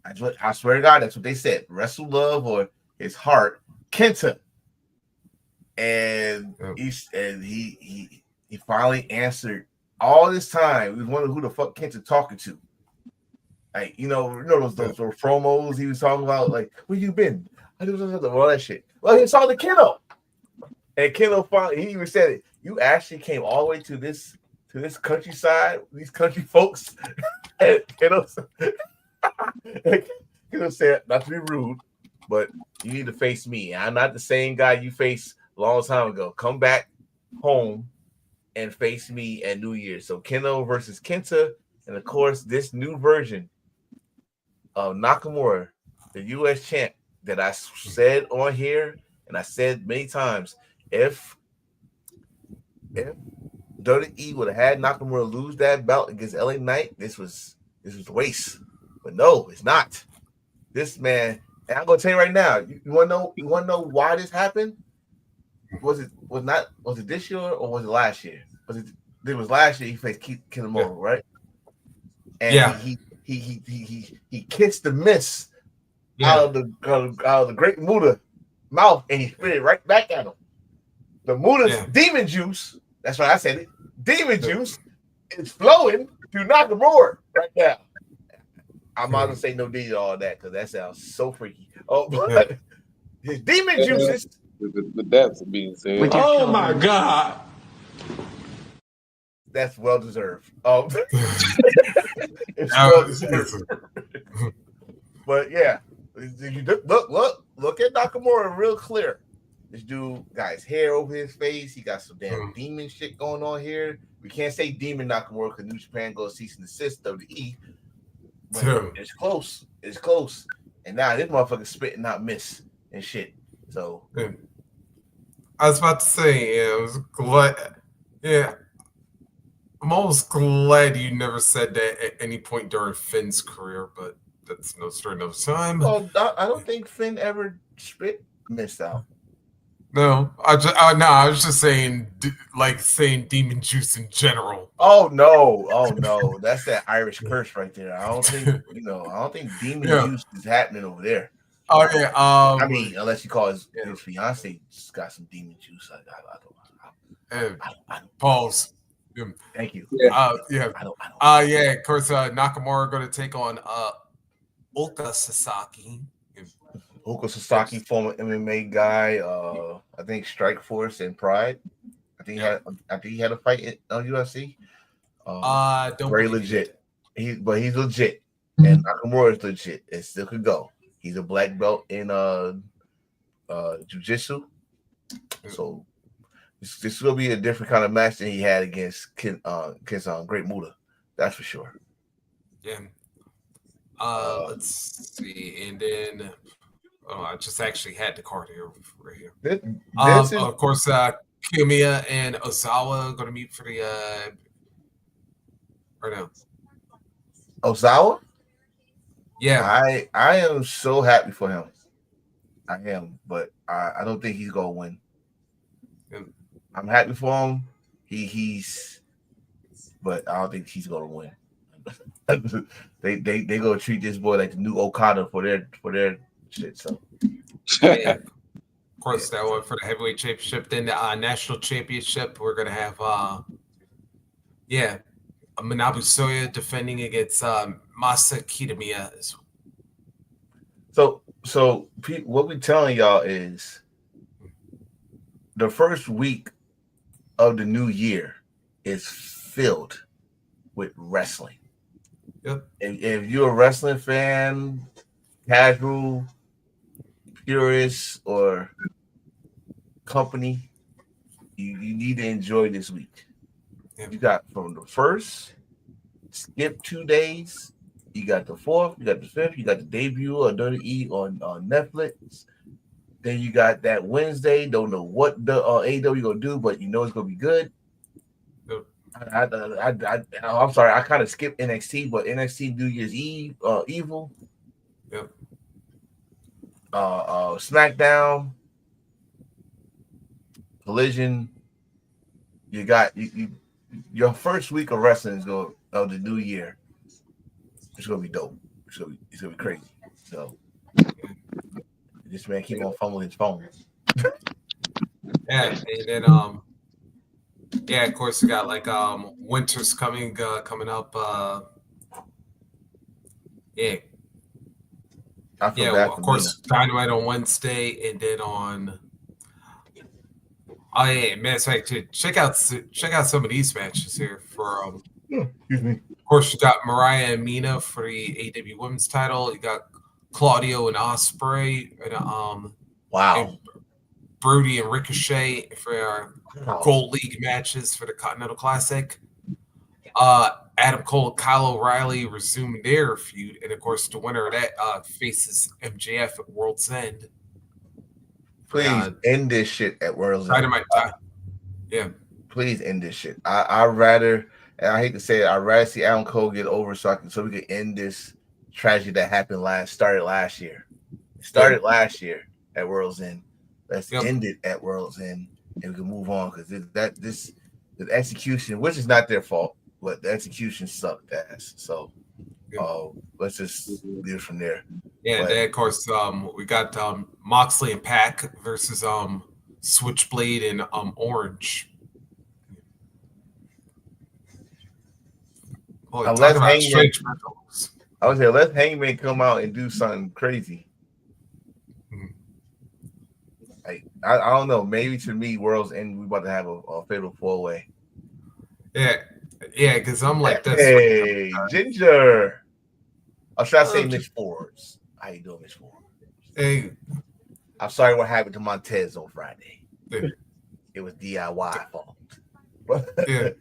I swear to God, that's what they said. Wrestle love or his heart, Kenta. And he finally answered. All this time, we was wondering who the fuck Kenta talking to. Like, you know those promos he was talking about, like, where you been? I do all that shit. Well, he was talking to Keno. And Keno finally, he even said it. You actually came all the way to this countryside, these country folks. And Keno said, not to be rude, but you need to face me. I'm not the same guy you faced a long time ago. Come back home and face me at New Year's. So Keno versus Kenta, and of course, this new version of Nakamura, the U.S. champ, that I said on here, and I said many times, if WWE would have had Nakamura lose that belt against LA Knight, this was waste. But no, it's not. This man, and I'm gonna tell you right now, you wanna know why this happened? was it this year or was it last year? It was last year he faced Kinemura, right? And he kissed the mist out of the Great Muda mouth and he spit it right back at him. The Muda's demon juice, that's why I said it, demon juice is flowing through Nakamura right now. I'm not gonna say no D to all that because that sounds so freaky. Oh, but his demon juices. With that being said, oh my God, that's well deserved. It's well deserved. But yeah, you look at Nakamura real clear. This dude got his hair over his face. He got some damn demon shit going on here. We can't say demon Nakamura because New Japan goes cease and desist WWE. But it's close. It's close. And now this motherfucker spitting out miss and shit. So I was about to say, I was glad. Yeah, I'm almost glad you never said that at any point during Finn's career, but that's no story, no time. Well, I don't think Finn ever spit missed out. No, I was just saying, saying demon juice in general. Oh no, that's that Irish curse right there. I don't think I don't think demon juice is happening over there. Oh yeah, I mean, unless you call his fiance just got some demon juice. I don't. Pause. Thank you. Yeah. I don't. Yeah. Of course, Nakamura going to take on Oka Sasaki. Oka Sasaki, former MMA guy. I think Strikeforce and Pride. I think he had a fight on UFC. Very legit. He's legit, and Nakamura is legit. It still could go. He's a black belt in jiu-jitsu. So this is gonna be a different kind of match than he had against Great Muta. That's for sure. Yeah. Let's see, and then I just actually had the card here right here. Of course, Kiyomiya and Ozawa going to meet for the or no? Ozawa? Yeah, I am so happy for him. I am, but I don't think he's gonna win. I'm happy for him. But I don't think he's gonna win. they gonna treat this boy like the new Okada for their shit. So yeah. Of course, that one for the heavyweight championship. Then the national championship, we're gonna have Manabu Soya defending against Masa Kitamiya. So what we're telling y'all is the first week of the new year is filled with wrestling. Yep. If you're a wrestling fan, casual, purist, or company, you need to enjoy this week. You got from the first, skip 2 days. You got the 4th, you got the 5th, you got the debut of Dirty E on Netflix. Then you got that Wednesday. Don't know what the AEW gonna do, but you know it's gonna be good. Yep. I'm sorry, I kind of skipped NXT, but NXT New Year's Eve, Evil. Yep. SmackDown, Collision. You got your first week of wrestling is of the new year. It's gonna be dope. It's gonna be crazy. So this man keep on fumbling his phone. Yeah, and then of course we got like winter's coming up. Of course Dynamite on Wednesday, and then on man, it's like to check out some of these matches here for excuse me. Of course, you got Mariah and Mina for the AEW Women's title. You got Claudio and Ospreay, and wow, Brody and Ricochet for our Gold League matches for the Continental Classic. Adam Cole and Kyle O'Reilly resume their feud, and of course, the winner of that faces MJF at World's End. Please end this shit at World's End. Yeah. Please end this shit. I'd rather, and I hate to say it, I'd rather see Adam Cole get over so we can end this tragedy that started last year. It started last year at World's End. Let's end it at World's End and we can move on because the execution, which is not their fault, but the execution sucked ass. So let's just leave it from there. Yeah, then of course we got Moxley and Pac versus Switchblade and Orange. Boy, talk about strange metals. I was here. Let Hangman come out and do something crazy. I don't know. Maybe to me, World's End, we about to have a fatal 4-way. Yeah, because I'm like, that's hey, Ginger. Or should I say Miss Forbes? How you doing, Miss Forbes? Hey, I'm sorry what happened to Montez on Friday. Yeah. It was DIY fault. We're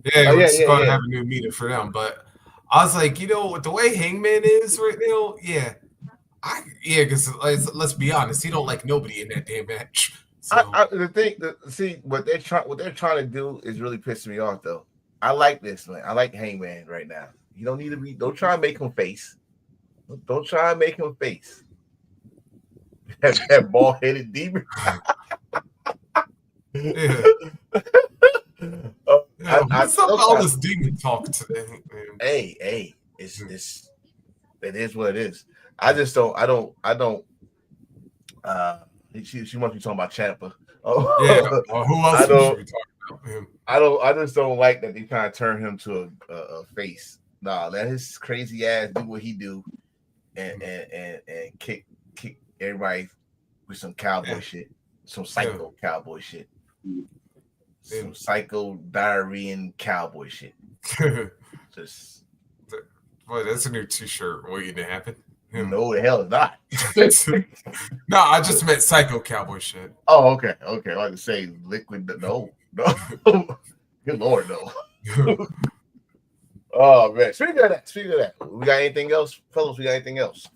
just going to have a new meeting for them. But I was like, with the way Hangman is right now, because let's be honest, he don't like nobody in that damn match. So. What they're trying to do is really pissing me off though. I like this, man. I like Hangman right now. You don't need to be. Don't try and make him face. Don't try and make him face. That bald-headed demon. What's up with all this demon talk today? Man? Hey, it is what it is. I just don't. She must be talking about Ciampa. Who else should we talk about? I just don't like that they kind of turn him to a face. Nah, let his crazy ass do what he do, and kick everybody with some cowboy shit, some psycho cowboy shit, some psycho diarrhea cowboy shit. Just, boy, that's a new T-shirt waiting to happen. No, the hell is not. No, I just meant psycho cowboy shit. Oh, okay. I like to say liquid. No. Good Lord, no. Oh man. Speaking of that, we got anything else, fellas? We got anything else?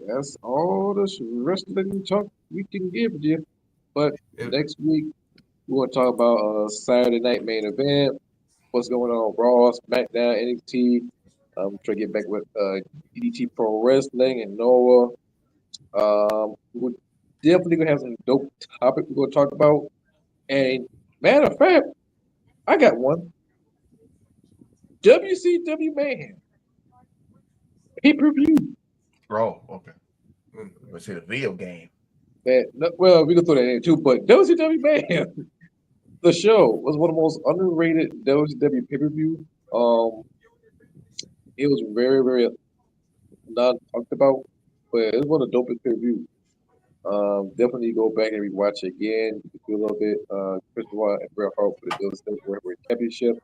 That's all the wrestling talk we can give you. But next week we're gonna talk about Saturday night main event. What's going on? Raw, SmackDown, NXT. Try to get back with DDT Pro Wrestling and Noah. We're definitely gonna have some dope topic we're gonna talk about. And matter of fact, I got one. WCW Mayhem pay-per-view. Oh, okay. Let's see the video game. Well, we can throw that in too, but WCW Mayhem, the show was one of the most underrated WCW pay-per-view. It was very, very not talked about, but it was one of the dopest pay-per-view. Definitely go back and rewatch it again. You can feel a little bit. Chris Benoit and Bret Hart for the WCW Heavyweight Championship.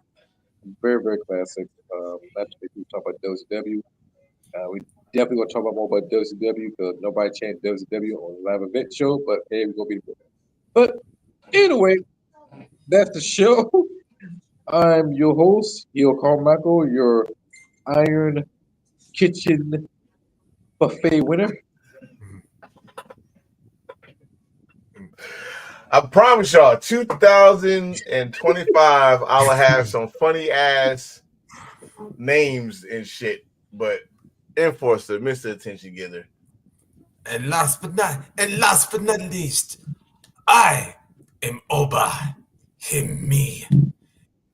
Very, very classic. Not to make people talk about WCW. We definitely gonna talk about more about WCW because nobody changed WCW on the live event show. But hey, we're gonna be good. But anyway, that's the show. I'm your host, Gil Carmichael, your Iron Kitchen Buffet winner. I promise y'all, 2025, I will have some funny ass names and shit. But Enforcer, Mr. Attention Getter. And last but not least, I am Oba, him, me.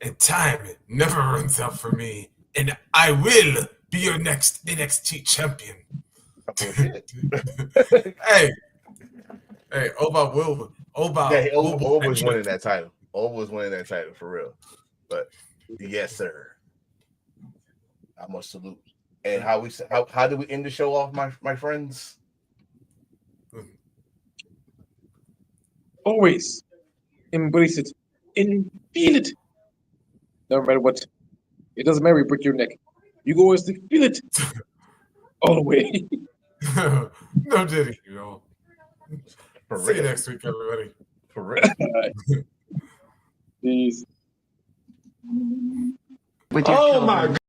And time never runs out for me. And I will be your next NXT champion. Hey, Oba will. Oba was winning that title. Oba was winning that title for real. But yes, sir. I must salute. And how do we end the show off, my friends? Always embrace it and feel it. No matter what. It doesn't matter if you break your neck. You go always feel it all the way. No diddy, For See real. you next week, everybody. For real. Peace. Oh my God.